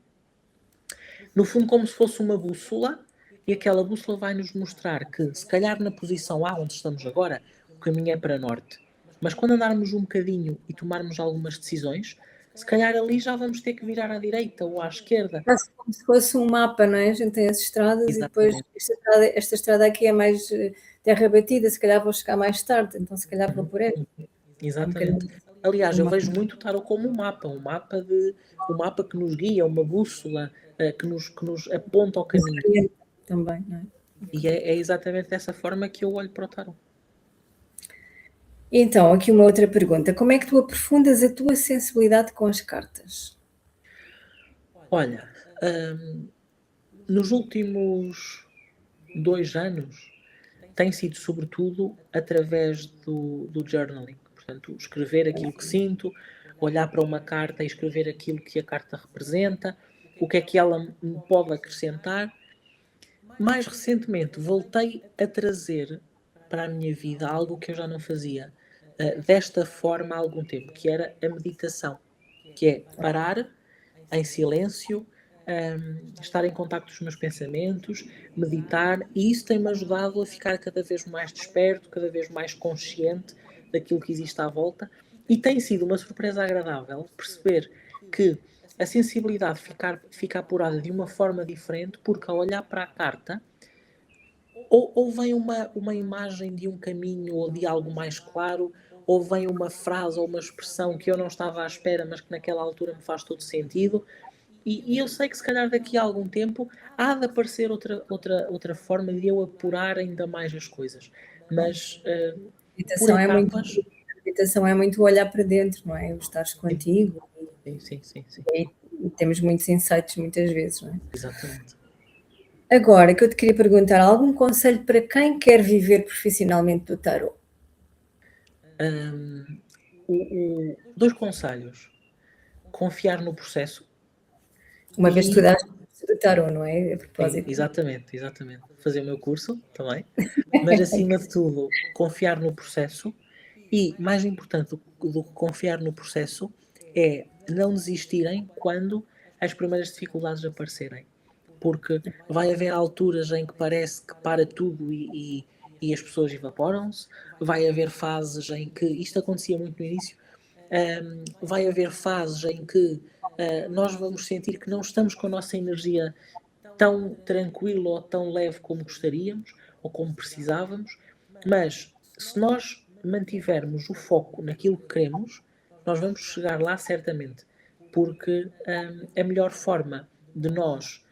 no fundo como se fosse uma bússola, e aquela bússola vai nos mostrar que, se calhar na posição A, onde estamos agora, o caminho é para norte. Mas quando andarmos um bocadinho e tomarmos algumas decisões, se calhar ali já vamos ter que virar à direita ou à esquerda. Quase como se fosse um mapa, não é? A gente tem as estradas e depois Exatamente. esta estrada aqui é mais terra batida, se calhar vou chegar mais tarde, então se calhar vou por esta. É um Exatamente. bocadinho Aliás, eu uma vejo muito o tarot como um mapa que nos guia, uma bússola que nos aponta ao caminho. orienta também, não é? E é exatamente dessa forma que eu olho para o tarot. Então, aqui uma outra pergunta: como é que tu aprofundas a tua sensibilidade com as cartas? Olha, hum, Nos últimos 2 anos, tem sido sobretudo através do journaling. Portanto, escrever aquilo que sinto, olhar para uma carta e escrever aquilo que a carta representa, o que é que ela me pode acrescentar. Mais recentemente, voltei a trazer para a minha vida algo que eu já não fazia desta forma há algum tempo, que era a meditação, que é parar em silêncio, estar em contacto com os meus pensamentos, meditar, e isso tem-me ajudado a ficar cada vez mais desperto, cada vez mais consciente daquilo que existe à volta, e tem sido uma surpresa agradável perceber que a sensibilidade fica apurada de uma forma diferente, porque ao olhar para a carta, ou vem uma imagem de um caminho ou de algo mais claro, ou vem uma frase ou uma expressão que eu não estava à espera, mas que naquela altura me faz todo sentido. E eu sei que se calhar daqui a algum tempo há de aparecer outra forma de eu apurar ainda mais as coisas. Mas por Meditação é muito etapas. meditação é muito olhar para dentro, não é? O estares Sim, contigo sim, sim, sim, sim. e temos muitos insights muitas vezes, não é? Exatamente. Agora, que eu te queria perguntar, algum conselho para quem quer viver profissionalmente do tarot? Hum, 2 conselhos. Confiar no processo Uma vez e estudaste do tarot, não é? A sim, propósito. exatamente, exatamente. Fazer o meu curso também, mas acima de tudo, confiar no processo e, mais importante do que confiar no processo, é não desistirem quando as primeiras dificuldades aparecerem. Porque vai haver alturas em que parece que para tudo e as pessoas evaporam-se, vai haver fases em que, isto acontecia muito no início, vai haver fases em que nós vamos sentir que não estamos com a nossa energia tão tranquilo ou tão leve como gostaríamos ou como precisávamos, mas se nós mantivermos o foco naquilo que queremos, nós vamos chegar lá certamente, porque a melhor forma de nós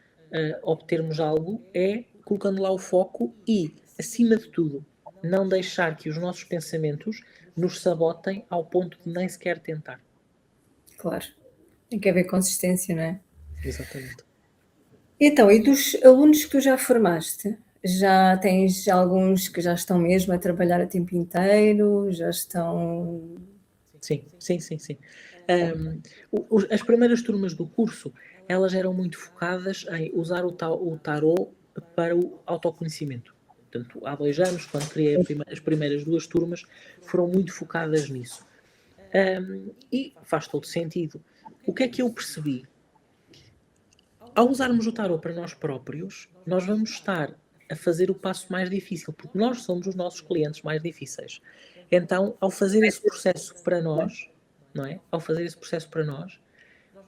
obtermos algo é colocando lá o foco e, acima de tudo, não deixar que os nossos pensamentos nos sabotem ao ponto de nem sequer tentar. Claro, tem que haver consistência, não é? Exatamente. Então, e dos alunos que tu já formaste, já tens alguns que já estão mesmo a trabalhar a tempo inteiro, já estão Sim, sim, sim, sim. Ahm, as primeiras turmas do curso, elas eram muito focadas em usar o tarot para o autoconhecimento. Portanto, há 2 anos, quando criei as primeiras 2 turmas, foram muito focadas nisso. E faz todo sentido. O que é que eu percebi? Ao usarmos o tarot para nós próprios, nós vamos estar a fazer o passo mais difícil, porque nós somos os nossos clientes mais difíceis. Então, ao fazer esse processo para nós, não é? Ao fazer esse processo para nós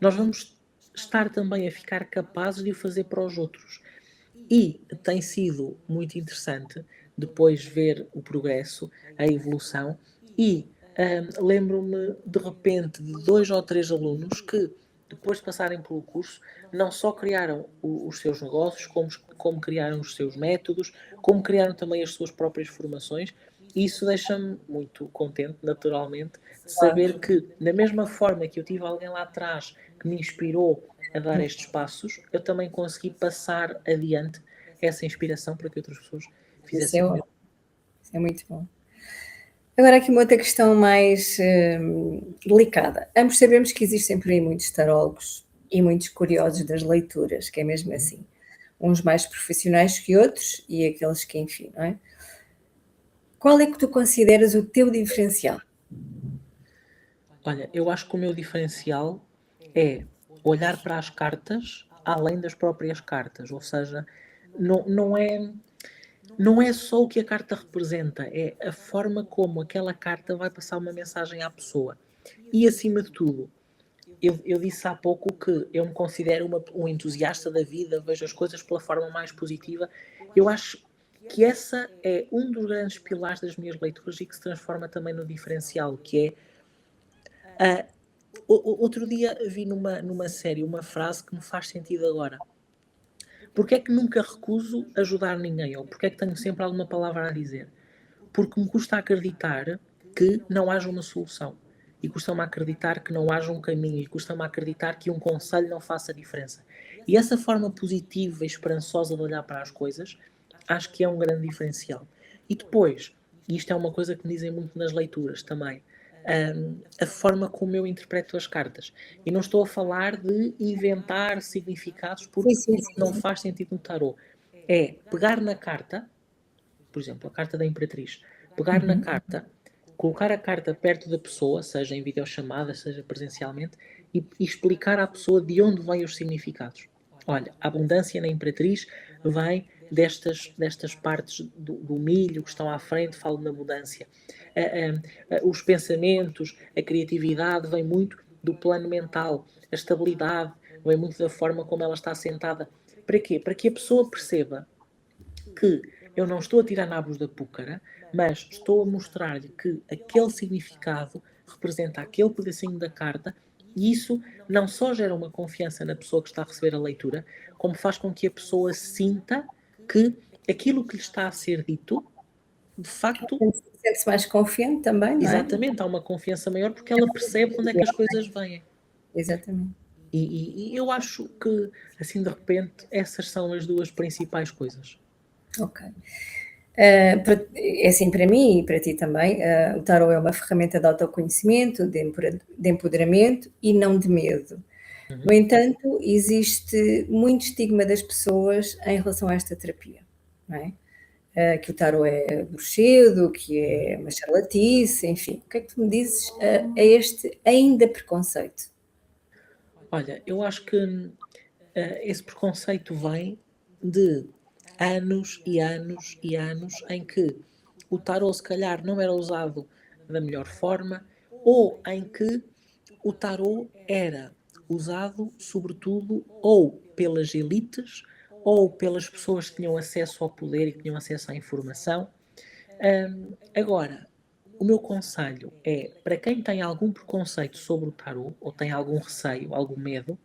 vamos estar também a ficar capazes de o fazer para os outros. E tem sido muito interessante depois ver o progresso, a evolução e lembro-me de repente de 2 ou 3 alunos que depois de passarem pelo curso não só criaram os seus negócios, como criaram os seus métodos, como criaram também as suas próprias formações, e isso deixa-me muito contente, naturalmente, de saber que, da mesma forma que eu tive alguém lá atrás que me inspirou a dar estes passos, eu também consegui passar adiante essa inspiração para que outras pessoas isso é fizessem o ótimo, mesmo. isso é muito bom. Agora aqui uma outra questão mais, delicada. Ambos sabemos que existem por aí muitos tarólogos e muitos curiosos das leituras, que é mesmo Uhum. assim. Uns mais profissionais que outros e aqueles que, enfim, não é? Qual é que tu consideras o teu diferencial? Olha, eu acho que o meu diferencial é olhar para as cartas além das próprias cartas, ou seja, não é só o que a carta representa, é a forma como aquela carta vai passar uma mensagem à pessoa. E acima de tudo, eu disse há pouco que eu me considero um entusiasta da vida, vejo as coisas pela forma mais positiva. Eu acho que essa é um dos grandes pilares das minhas leituras e que se transforma também no diferencial, que é outro dia vi numa série uma frase que me faz sentido agora. Porquê é que nunca recuso ajudar ninguém? Ou porquê é que tenho sempre alguma palavra a dizer? Porque me custa acreditar que não haja uma solução. E custa-me acreditar que não haja um caminho. E custa-me acreditar que um conselho não faça diferença. E essa forma positiva e esperançosa de olhar para as coisas, acho que é um grande diferencial. E depois, e isto é uma coisa que me dizem muito nas leituras também, a forma como eu interpreto as cartas. E não estou a falar de inventar significados porque Sim, sim, isso sim, não sim. faz sentido no tarot. É pegar na carta, por exemplo, a carta da Imperatriz, pegar na Uhum. carta, colocar a carta perto da pessoa, seja em videochamada, seja presencialmente, e explicar à pessoa de onde vêm os significados. Olha, a abundância na Imperatriz vem destas partes do milho que estão à frente, falo na abundância. Os pensamentos, a criatividade vem muito do plano mental, a estabilidade vem muito da forma como ela está sentada. Para quê? Para que a pessoa perceba que eu não estou a tirar nabos da púcara, mas estou a mostrar-lhe que aquele significado representa aquele pedacinho da carta e isso não só gera uma confiança na pessoa que está a receber a leitura, como faz com que a pessoa sinta que aquilo que lhe está a ser dito, de facto, Sente-se mais confiante também, não é? exatamente, há uma confiança maior porque ela percebe onde é que as coisas vêm. Exatamente. E eu acho que, assim, de repente, essas são as duas principais coisas. Ok. É assim, para mim e para ti também, o tarot é uma ferramenta de autoconhecimento, de empoderamento e não de medo. No Uhum. entanto, existe muito estigma das pessoas em relação a esta terapia, não é? Que o tarot é bruxedo, que Uhum. é uma charlatice, enfim. O que é que tu me dizes a este ainda preconceito? Olha, eu acho que esse preconceito vem de anos e anos e anos em que o tarot se calhar não era usado da melhor forma ou em que o tarot era usado sobretudo ou pelas elites ou pelas pessoas que tinham acesso ao poder e que tinham acesso à informação. Agora, o meu conselho é para quem tem algum preconceito sobre o tarot ou tem algum receio, algum medo,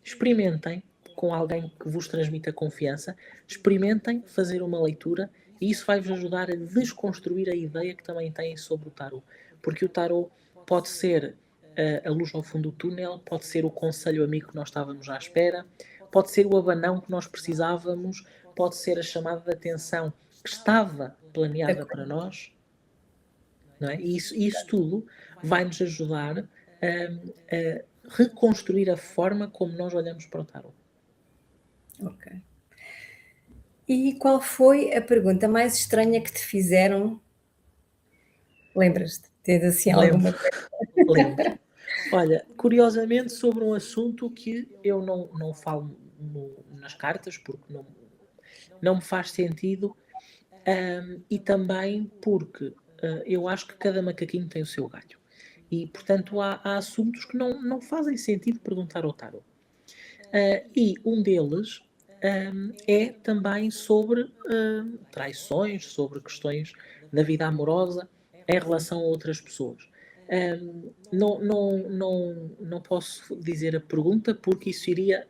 experimentem com alguém que vos transmita confiança, experimentem fazer uma leitura e isso vai-vos ajudar a desconstruir a ideia que também têm sobre o tarot. Porque o tarot pode ser a luz ao fundo do túnel, pode ser o conselho amigo que nós estávamos à espera, pode ser o abanão que nós precisávamos, pode ser a chamada de atenção que estava planeada para nós, não é? E isso tudo vai-nos ajudar a reconstruir a forma como nós olhamos para o tarot. Ok. E qual foi a pergunta mais estranha que te fizeram? Lembras-te? Tens assim Lembro, alguma coisa? lembro. Olha, curiosamente, sobre um assunto que eu não falo nas cartas, porque não me faz sentido, e também porque eu acho que cada macaquinho tem o seu galho. E, portanto, há assuntos que não fazem sentido perguntar ao tarot. E um deles é também sobre traições, sobre questões da vida amorosa em relação a outras pessoas. Não posso dizer a pergunta porque isso iria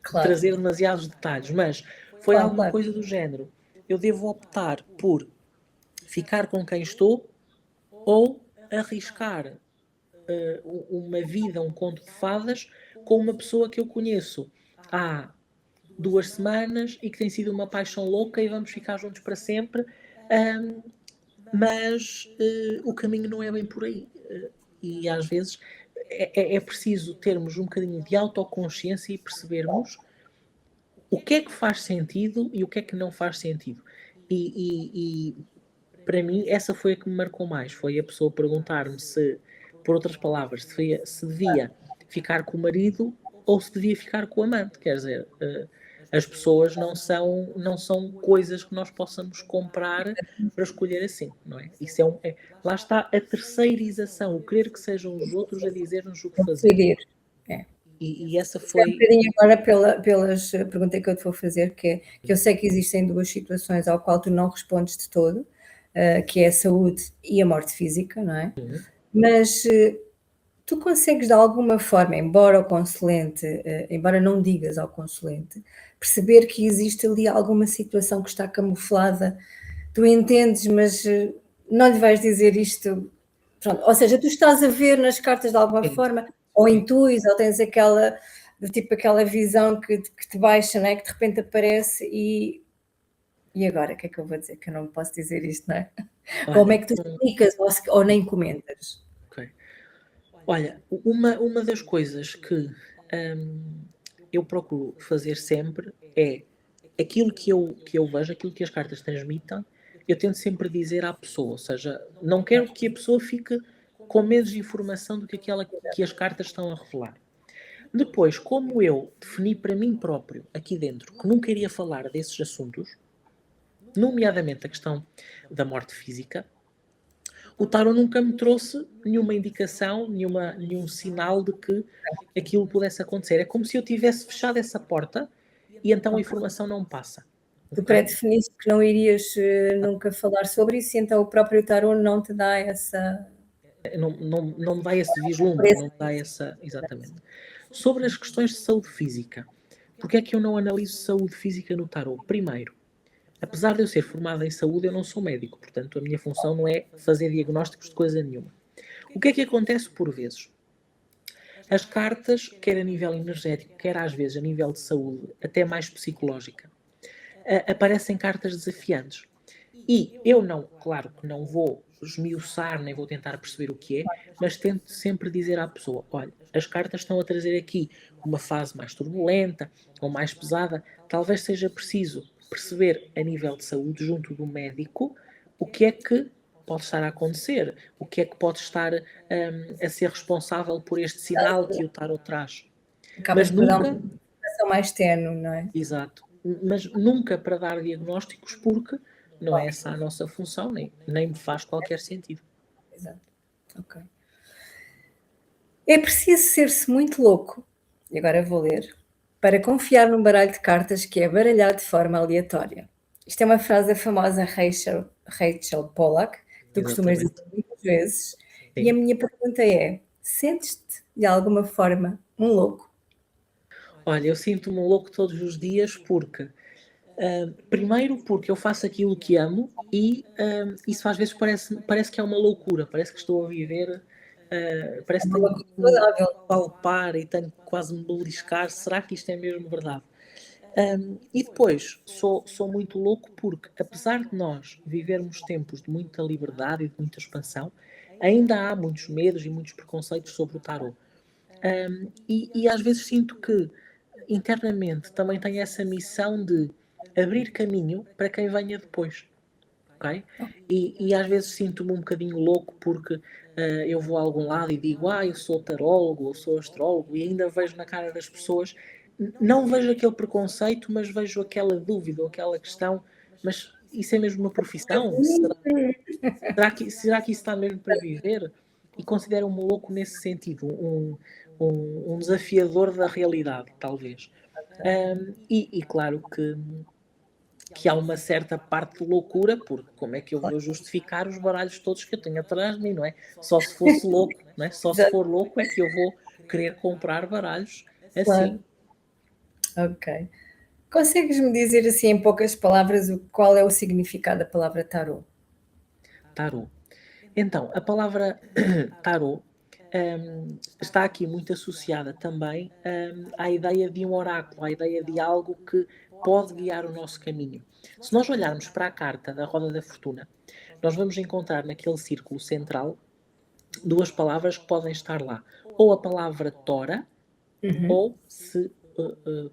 Claro, trazer demasiados detalhes, mas foi claro, alguma claro. coisa do género. Eu devo optar por ficar com quem estou ou arriscar uma vida, um conto de fadas com uma pessoa que eu conheço há 2 semanas e que tem sido uma paixão louca e vamos ficar juntos para sempre, hum, mas o caminho não é bem por aí. E às vezes é preciso termos um bocadinho de autoconsciência e percebermos o que é que faz sentido e o que é que não faz sentido. E para mim, essa foi a que me marcou mais. Foi a pessoa perguntar-me se, por outras palavras, se devia ficar com o marido ou se devia ficar com o amante. Quer dizer, as pessoas não são coisas que nós possamos comprar para escolher assim, não é? Isso lá está a terceirização, o querer que sejam os outros a dizer-nos o que fazer. Decidir. É. E essa Isso é um foi. bocadinho agora pelas pergunta que eu te vou fazer, que eu sei que existem 2 situações ao qual tu não respondes de todo, que é a saúde e a morte física, não é? Uhum. Mas, tu consegues de alguma forma, embora o consulente, embora não digas ao consulente, perceber que existe ali alguma situação que está camuflada, tu entendes, mas, não lhe vais dizer isto, pronto, ou seja, tu estás a ver nas cartas de alguma Sim, forma, ou sim. intuis, ou tens aquela de tipo aquela visão que te baixa, não é? Que de repente aparece e agora, o que é que eu vou dizer? Que eu não posso dizer isto, não é? Como é Olha, que tu explicas ou nem comentas? ok. Olha, uma das coisas que eu procuro fazer sempre é aquilo que eu vejo, aquilo que as cartas transmitem, eu tento sempre dizer à pessoa, ou seja, não quero que a pessoa fique com menos informação do que aquela que as cartas estão a revelar. Depois, como eu defini para mim próprio, aqui dentro, que nunca iria falar desses assuntos, nomeadamente a questão da morte física, o tarot nunca me trouxe nenhuma indicação, nenhum sinal de que aquilo pudesse acontecer. É como se eu tivesse fechado essa porta e então a informação não passa. Tu Ok? pré-definiste que não irias nunca falar sobre isso, e então o próprio tarot não te dá essa. Não me dá esse Por vislumbre, não me dá essa. Exatamente. Sobre as questões de saúde física, porque é que eu não analiso saúde física no tarot? Primeiro, apesar de eu ser formado em saúde, eu não sou médico, portanto a minha função não é fazer diagnósticos de coisa nenhuma. O que é que acontece por vezes? As cartas, quer a nível energético, quer às vezes a nível de saúde, até mais psicológica, aparecem cartas desafiantes. E eu não, claro que não vou esmiuçar, nem vou tentar perceber o que é, mas tento sempre dizer à pessoa: olha, as cartas estão a trazer aqui uma fase mais turbulenta ou mais pesada, talvez seja preciso perceber a nível de saúde, junto do médico, o que é que pode estar a acontecer, o que é que pode estar a ser responsável por este sinal que o tarot traz. Acabas Mas por dar uma nunca, informação mais tenue, não é? exato, mas nunca para dar diagnósticos, porque não é essa a nossa função, nem me faz qualquer sentido. Exato. Ok. É preciso ser-se muito louco, e agora vou ler, para confiar num baralho de cartas que é baralhado de forma aleatória. Isto é uma frase da famosa Rachel Pollack, que tu costumas dizer Exatamente. muitas vezes, e a Sim. minha pergunta é: sentes-te de alguma forma um louco? Olha, eu sinto-me um louco todos os dias porque, primeiro porque eu faço aquilo que amo e isso às vezes parece que é uma loucura, parece que estou a viver, É parece que uma tenho loucura que me saudável. palpar e tenho que quase me beliscar. Será que isto é mesmo verdade? E depois, sou muito louco porque, apesar de nós vivermos tempos de muita liberdade e de muita expansão, ainda há muitos medos e muitos preconceitos sobre o tarot. E às vezes sinto que internamente também tenho essa missão de abrir caminho para quem venha depois, ok? E às vezes sinto-me um bocadinho louco porque eu vou a algum lado e digo, eu sou tarólogo, ou sou astrólogo, e ainda vejo na cara das pessoas, não vejo aquele preconceito, mas vejo aquela dúvida ou aquela questão, mas isso é mesmo uma profissão? Será que isso está mesmo para viver? E considero-me louco nesse sentido, um desafiador da realidade, talvez. E claro que há uma certa parte de loucura, porque como é que eu vou justificar os baralhos todos que eu tenho atrás de mim, não é? Só se fosse louco, não é? Só se Exato, for louco é que eu vou querer comprar baralhos assim. claro. Ok. Consegues-me dizer assim em poucas palavras qual é o significado da palavra tarot? Tarot. Então, a palavra tarot está aqui muito associada também à ideia de um oráculo, à ideia de algo que pode guiar o nosso caminho. Se nós olharmos para a carta da Roda da Fortuna, nós vamos encontrar naquele círculo central duas palavras que podem estar lá. Ou a palavra Tora, Uhum. ou se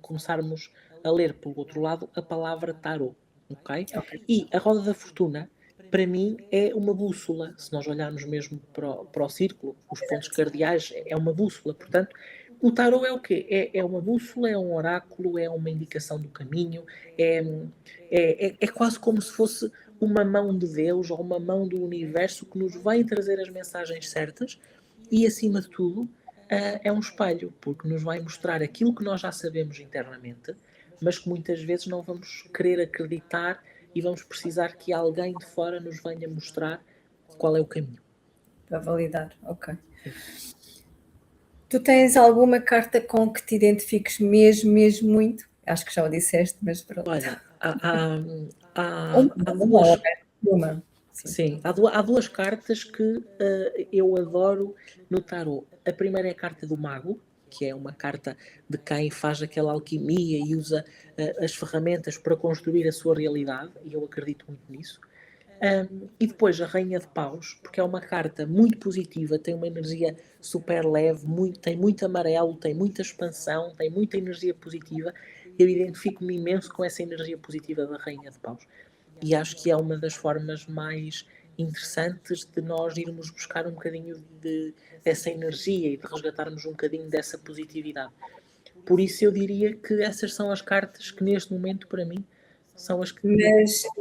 começarmos a ler pelo outro lado, a palavra Tarot. Ok? Ok. E a Roda da Fortuna, para mim, é uma bússola. Se nós olharmos mesmo para o círculo, os pontos cardeais, é uma bússola. Portanto, o tarot é o quê? É uma bússola, é um oráculo, é uma indicação do caminho, é, é quase como se fosse uma mão de Deus ou uma mão do universo que nos vem trazer as mensagens certas e, acima de tudo, é um espelho, porque nos vai mostrar aquilo que nós já sabemos internamente, mas que muitas vezes não vamos querer acreditar e vamos precisar que alguém de fora nos venha mostrar qual é o caminho. Para validar, ok. Sim. Tu tens alguma carta com que te identifiques mesmo, mesmo muito? Acho que já o disseste, mas pronto. Olha, há Uma, duas, ok. Uma, sim. sim, há duas cartas que eu adoro no tarot. A primeira é a carta do Mago, que é uma carta de quem faz aquela alquimia e usa as ferramentas para construir a sua realidade, e eu acredito muito nisso. E depois a Rainha de Paus, porque é uma carta muito positiva, tem uma energia super leve, tem muito amarelo, tem muita expansão, tem muita energia positiva. Eu identifico-me imenso com essa energia positiva da Rainha de Paus. E acho que é uma das formas mais interessantes de nós irmos buscar um bocadinho dessa energia e de resgatarmos um bocadinho dessa positividade. Por isso eu diria que essas são as cartas que neste momento para mim são as que...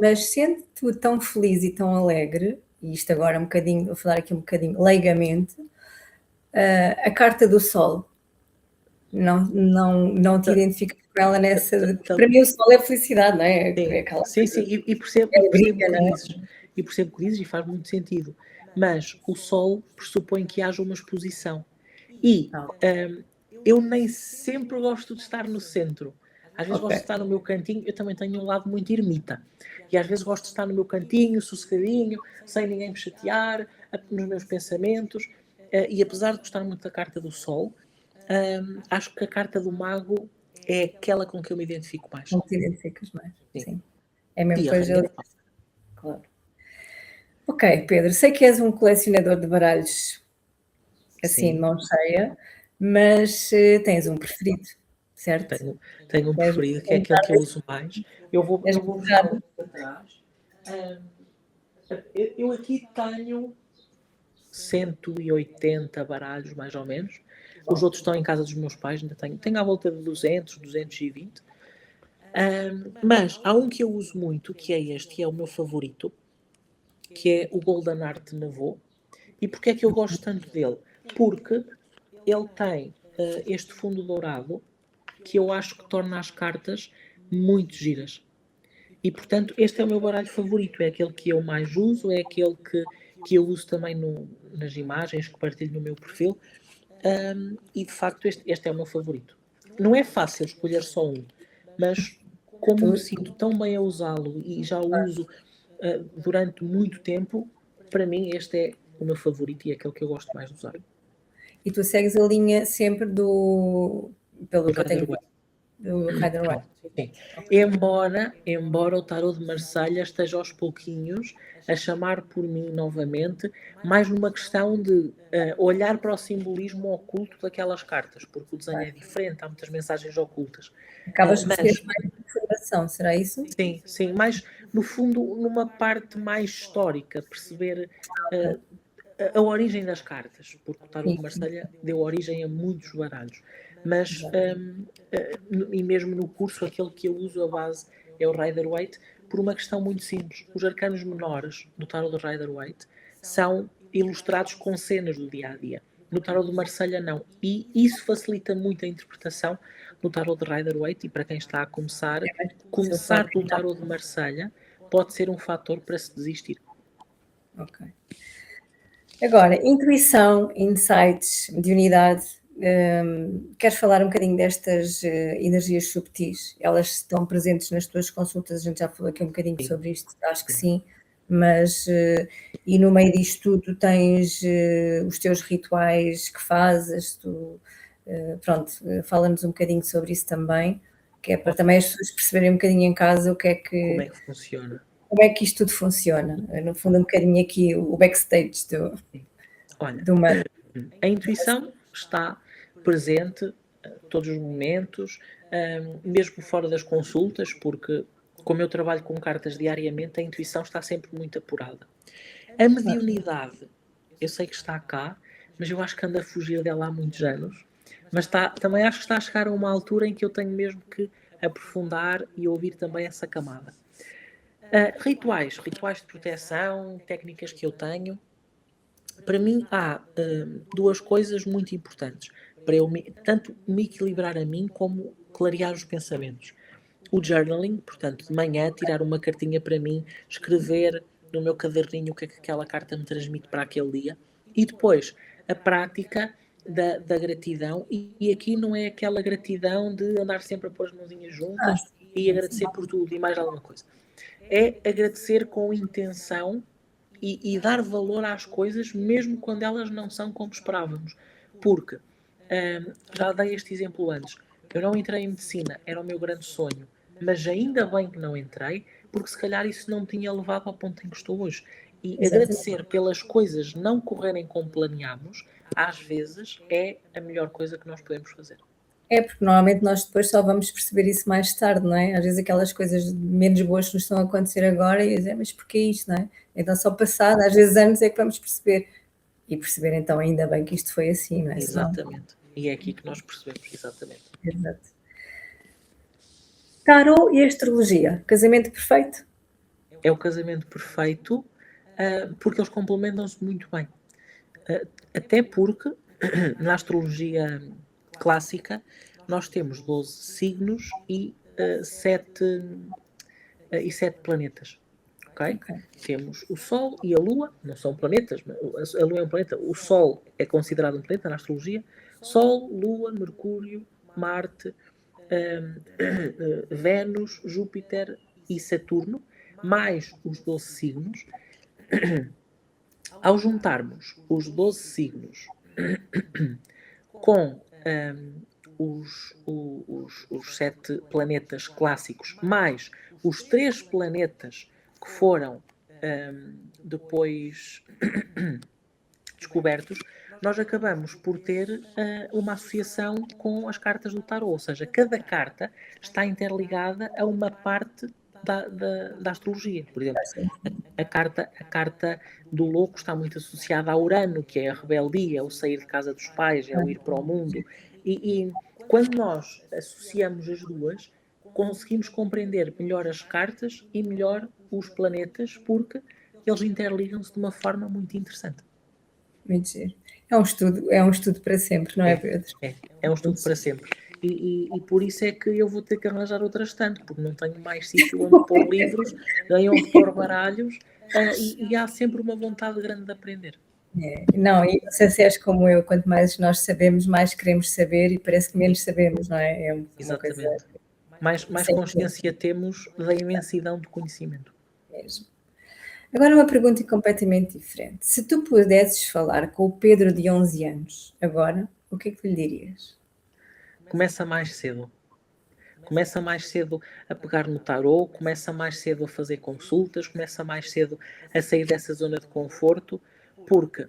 Mas sendo tão feliz e tão alegre, e isto agora um bocadinho, vou falar aqui um bocadinho leigamente, a carta do sol, não te identificas com ela nessa. Para mim o sol é felicidade, não é? É aquela Sim, e percebo o que dizes. E percebo o que dizes e faz muito sentido. Mas o sol pressupõe que haja uma exposição. E eu nem sempre gosto de estar no centro. Às vezes gosto de estar no meu cantinho. Eu também tenho um lado muito ermita. E às vezes gosto de estar no meu cantinho, sossegadinho, sem ninguém me chatear, nos meus pensamentos. E apesar de gostar muito da carta do sol, acho que a carta do mago é aquela com que eu me identifico mais. Não te identificas mais. Sim. É E mesmo a coisa. Rainha de Paus. Claro. Ok, Pedro, sei que és um colecionador de baralhos assim, de mão cheia, mas tens um preferido, certo? Tenho um preferido, que é aquele que eu uso mais. Eu vou buscar um para trás. Eu aqui tenho 180 baralhos, mais ou menos. Os outros estão em casa dos meus pais, ainda tenho à volta de 200, 220. Mas há um que eu uso muito, que é este, que é o meu favorito, que é o Golden Art Navô. E porquê é que eu gosto tanto dele? Porque ele tem este fundo dourado que eu acho que torna as cartas muito giras. E, portanto, este é o meu baralho favorito. É aquele que eu mais uso, é aquele que eu uso também nas imagens que partilho no meu perfil. E, de facto, este é o meu favorito. Não é fácil escolher só um, mas como me sinto tão bem a usá-lo e já o uso durante muito tempo, para mim este é o meu favorito e é aquele que eu gosto mais de usar. E tu segues a linha sempre pelo que eu tenho Rider-Waite. do Rider-Waite. Sim. Embora o tarot de Marselha esteja aos pouquinhos a chamar por mim novamente, mais numa questão de olhar para o simbolismo oculto daquelas cartas, porque o desenho é diferente, há muitas mensagens ocultas. Acabas por ter mais informação, será isso? Sim, mas no fundo numa parte mais histórica, perceber a origem das cartas, porque o tarot de Marselha deu origem a muitos baralhos. Mas, e mesmo no curso, aquele que eu uso a base é o Rider-Waite, por uma questão muito simples. Os arcanos menores do tarot de Rider-Waite são ilustrados com cenas do dia-a-dia. No tarot de Marselha, não. E isso facilita muito a interpretação no tarot de Rider-Waite, e para quem está a começar pelo tarot de Marselha pode ser um fator para se desistir. Ok. Agora, intuição, insights, mediunidade. Queres falar um bocadinho destas energias subtis? Elas estão presentes nas tuas consultas? A gente já falou aqui um bocadinho sobre isto, acho que sim, mas e no meio disto tudo tens os teus rituais que fazes, pronto, fala-nos um bocadinho sobre isso também, que é para também as pessoas perceberem um bocadinho em casa como é que funciona. Como é que isto tudo funciona? No fundo, um bocadinho aqui o backstage do humano. A intuição está presente a todos os momentos, mesmo fora das consultas, porque como eu trabalho com cartas diariamente, a intuição está sempre muito apurada. A mediunidade, eu sei que está cá, mas eu acho que ando a fugir dela há muitos anos. Mas também acho que está a chegar a uma altura em que eu tenho mesmo que aprofundar e ouvir também essa camada. Rituais de proteção, técnicas que eu tenho. Para mim há duas coisas muito importantes para eu tanto me equilibrar a mim como clarear os pensamentos. O journaling, portanto, de manhã tirar uma cartinha para mim, escrever no meu caderninho o que é que aquela carta me transmite para aquele dia, e depois a prática da gratidão, e aqui não é aquela gratidão de andar sempre a pôr as mãozinhas juntas e agradecer por tudo e mais alguma coisa. É agradecer com intenção e dar valor às coisas mesmo quando elas não são como esperávamos. Porque Já dei este exemplo antes. Eu não entrei em medicina, era o meu grande sonho, mas ainda bem que não entrei, porque se calhar isso não me tinha levado ao ponto em que estou hoje. E Exatamente. agradecer pelas coisas não correrem como planeámos, às vezes é a melhor coisa que nós podemos fazer. É, porque normalmente nós depois só vamos perceber isso mais tarde, não é? Às vezes aquelas coisas menos boas que nos estão a acontecer agora e dizer, mas porquê isto, não é? Então só passado, às vezes anos é que vamos perceber. E perceber então ainda bem que isto foi assim, não é? Senão, Exatamente. E é aqui que nós percebemos, exatamente. exato. Tarot e astrologia, casamento perfeito? É o casamento perfeito, porque eles complementam-se muito bem. Até porque, na astrologia clássica, nós temos 12 signos e 7 planetas. Okay? Ok. Temos o Sol e a Lua, não são planetas, mas a Lua é um planeta. O Sol é considerado um planeta na astrologia. Sol, Lua, Mercúrio, Marte, Vênus, Júpiter e Saturno, mais os 12 signos. Ao juntarmos os 12 signos com os 7 planetas clássicos, mais os 3 planetas que foram depois descobertos, nós acabamos por ter uma associação com as cartas do tarot, ou seja, cada carta está interligada a uma parte da astrologia. Por exemplo, a carta do louco está muito associada a Urano, que é a rebeldia, o sair de casa dos pais, é o ir para o mundo. E quando nós associamos as duas, conseguimos compreender melhor as cartas e melhor os planetas, porque eles interligam-se de uma forma muito interessante. Muito giro. É um estudo para sempre, não é, Pedro? É um estudo para sempre. E por isso é que eu vou ter que arranjar outra estante, porque não tenho mais sítio onde pôr livros, nem onde pôr baralhos, e há sempre uma vontade grande de aprender. É, não, e não sei se és como eu, quanto mais nós sabemos, mais queremos saber e parece que menos sabemos, não é? É uma coisa Exatamente. Mais sempre consciência temos da imensidão do conhecimento. mesmo. Agora uma pergunta completamente diferente. Se tu pudesses falar com o Pedro de 11 anos, agora, o que é que lhe dirias? Começa mais cedo. Começa mais cedo a pegar no tarot, começa mais cedo a fazer consultas, começa mais cedo a sair dessa zona de conforto, porque,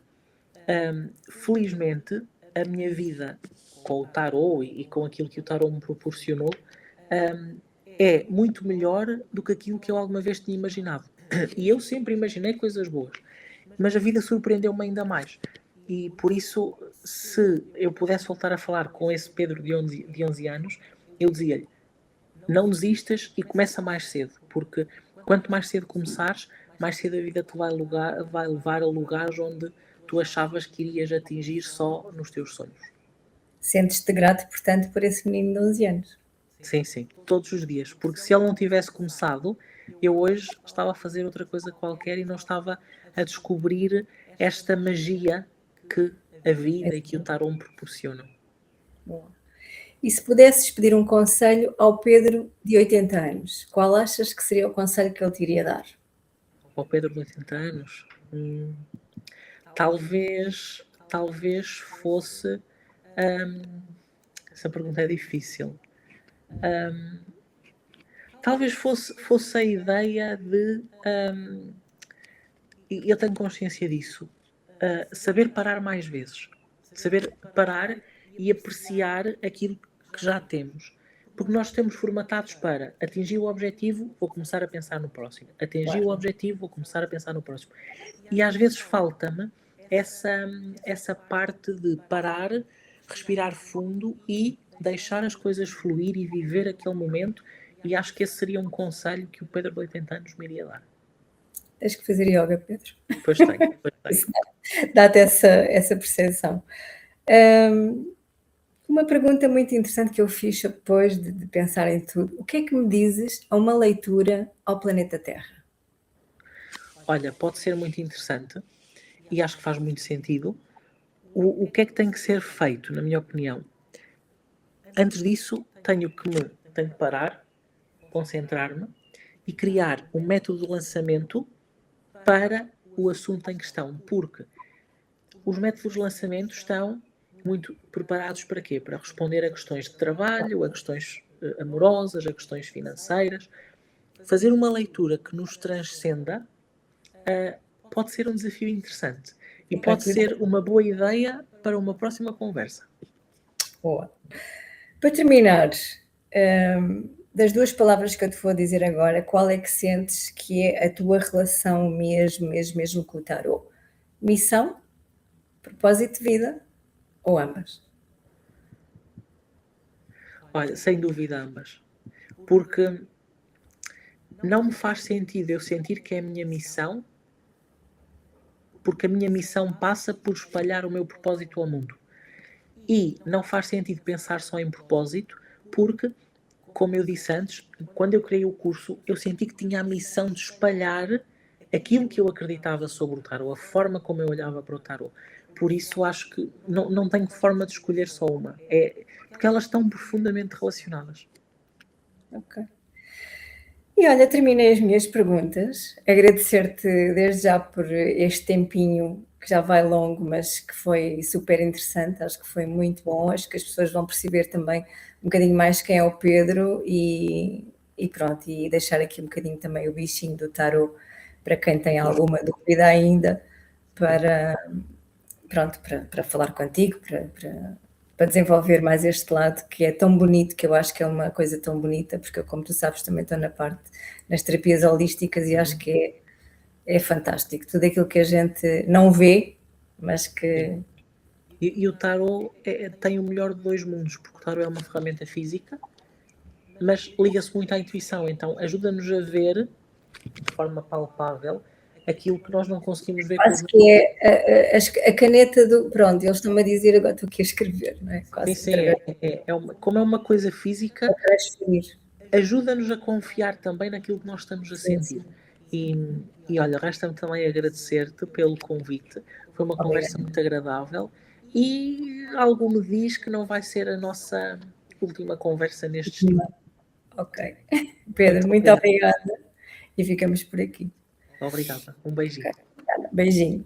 felizmente, a minha vida com o tarot e com aquilo que o tarot me proporcionou é muito melhor do que aquilo que eu alguma vez tinha imaginado. E eu sempre imaginei coisas boas, mas a vida surpreendeu-me ainda mais. E por isso, se eu pudesse voltar a falar com esse Pedro de 11 anos, eu dizia-lhe: não desistas e começa mais cedo, porque quanto mais cedo começares, mais cedo a vida te vai levar a lugares onde tu achavas que irias atingir só nos teus sonhos. Sentes-te grato, portanto, por esse menino de 11 anos? Sim, sim, todos os dias, porque se ele não tivesse começado, eu hoje estava a fazer outra coisa qualquer e não estava a descobrir esta magia que a vida e que o tarot me proporcionam. Boa. E se pudesses pedir um conselho ao Pedro de 80 anos, qual achas que seria o conselho que ele te iria dar? Ao Pedro de 80 anos, talvez fosse. Essa pergunta é difícil. Talvez fosse a ideia de. E eu tenho consciência disso. Saber parar mais vezes. Saber parar e apreciar aquilo que já temos. Porque nós estamos formatados para atingir o objetivo, vou começar a pensar no próximo. Atingir o objetivo, vou começar a pensar no próximo. E às vezes falta-me essa parte de parar, respirar fundo e deixar as coisas fluir e viver aquele momento. E acho que esse seria um conselho que o Pedro de 80 anos me iria dar. Tens que fazer yoga, Pedro. Pois tenho. Isso dá-te essa percepção. Uma pergunta muito interessante que eu fiz depois de pensar em tudo. O que é que me dizes a uma leitura ao planeta Terra? Olha, pode ser muito interessante e acho que faz muito sentido. O que é que tem que ser feito, na minha opinião? Antes disso, tenho que parar, concentrar-me e criar um método de lançamento para o assunto em questão, porque os métodos de lançamento estão muito preparados para quê? Para responder a questões de trabalho, a questões amorosas, a questões financeiras. Fazer uma leitura que nos transcenda pode ser um desafio interessante e pode ser uma boa ideia para uma próxima conversa. Boa. Para terminar, das duas palavras que eu te vou dizer agora, qual é que sentes que é a tua relação mesmo com o tarot? Missão, propósito de vida ou ambas? Olha, sem dúvida ambas. Porque não me faz sentido eu sentir que é a minha missão, porque a minha missão passa por espalhar o meu propósito ao mundo. E não faz sentido pensar só em propósito, porque, como eu disse antes, quando eu criei o curso, eu senti que tinha a missão de espalhar aquilo que eu acreditava sobre o tarot, a forma como eu olhava para o tarot. Por isso acho que não tenho forma de escolher só uma. Porque elas estão profundamente relacionadas. Ok. E olha, terminei as minhas perguntas. Agradecer-te desde já por este tempinho que já vai longo, mas que foi super interessante. Acho que foi muito bom. Acho que as pessoas vão perceber também um bocadinho mais quem é o Pedro e pronto, e deixar aqui um bocadinho também o bichinho do tarot para quem tem alguma dúvida ainda, para, pronto, para falar contigo, para desenvolver mais este lado que é tão bonito, que eu acho que é uma coisa tão bonita, porque eu, como tu sabes, também estou nas terapias holísticas e acho que é fantástico. Tudo aquilo que a gente não vê, mas que... E o tarot tem o melhor de dois mundos, porque o tarot é uma ferramenta física, mas liga-se muito à intuição, então ajuda-nos a ver de forma palpável aquilo que nós não conseguimos ver com os Quase que é a caneta do... Pronto, eles estão-me a dizer, agora estou aqui a escrever, não é? Quase sim, como é uma coisa física, transferir. ajuda-nos a confiar também naquilo que nós estamos a sentir. E olha, resta-me também agradecer-te pelo convite, foi uma conversa muito agradável e algo me diz que não vai ser a nossa última conversa neste estilo. Ok. Pedro, muito obrigada e ficamos por aqui. Obrigada, um beijinho. Beijinho.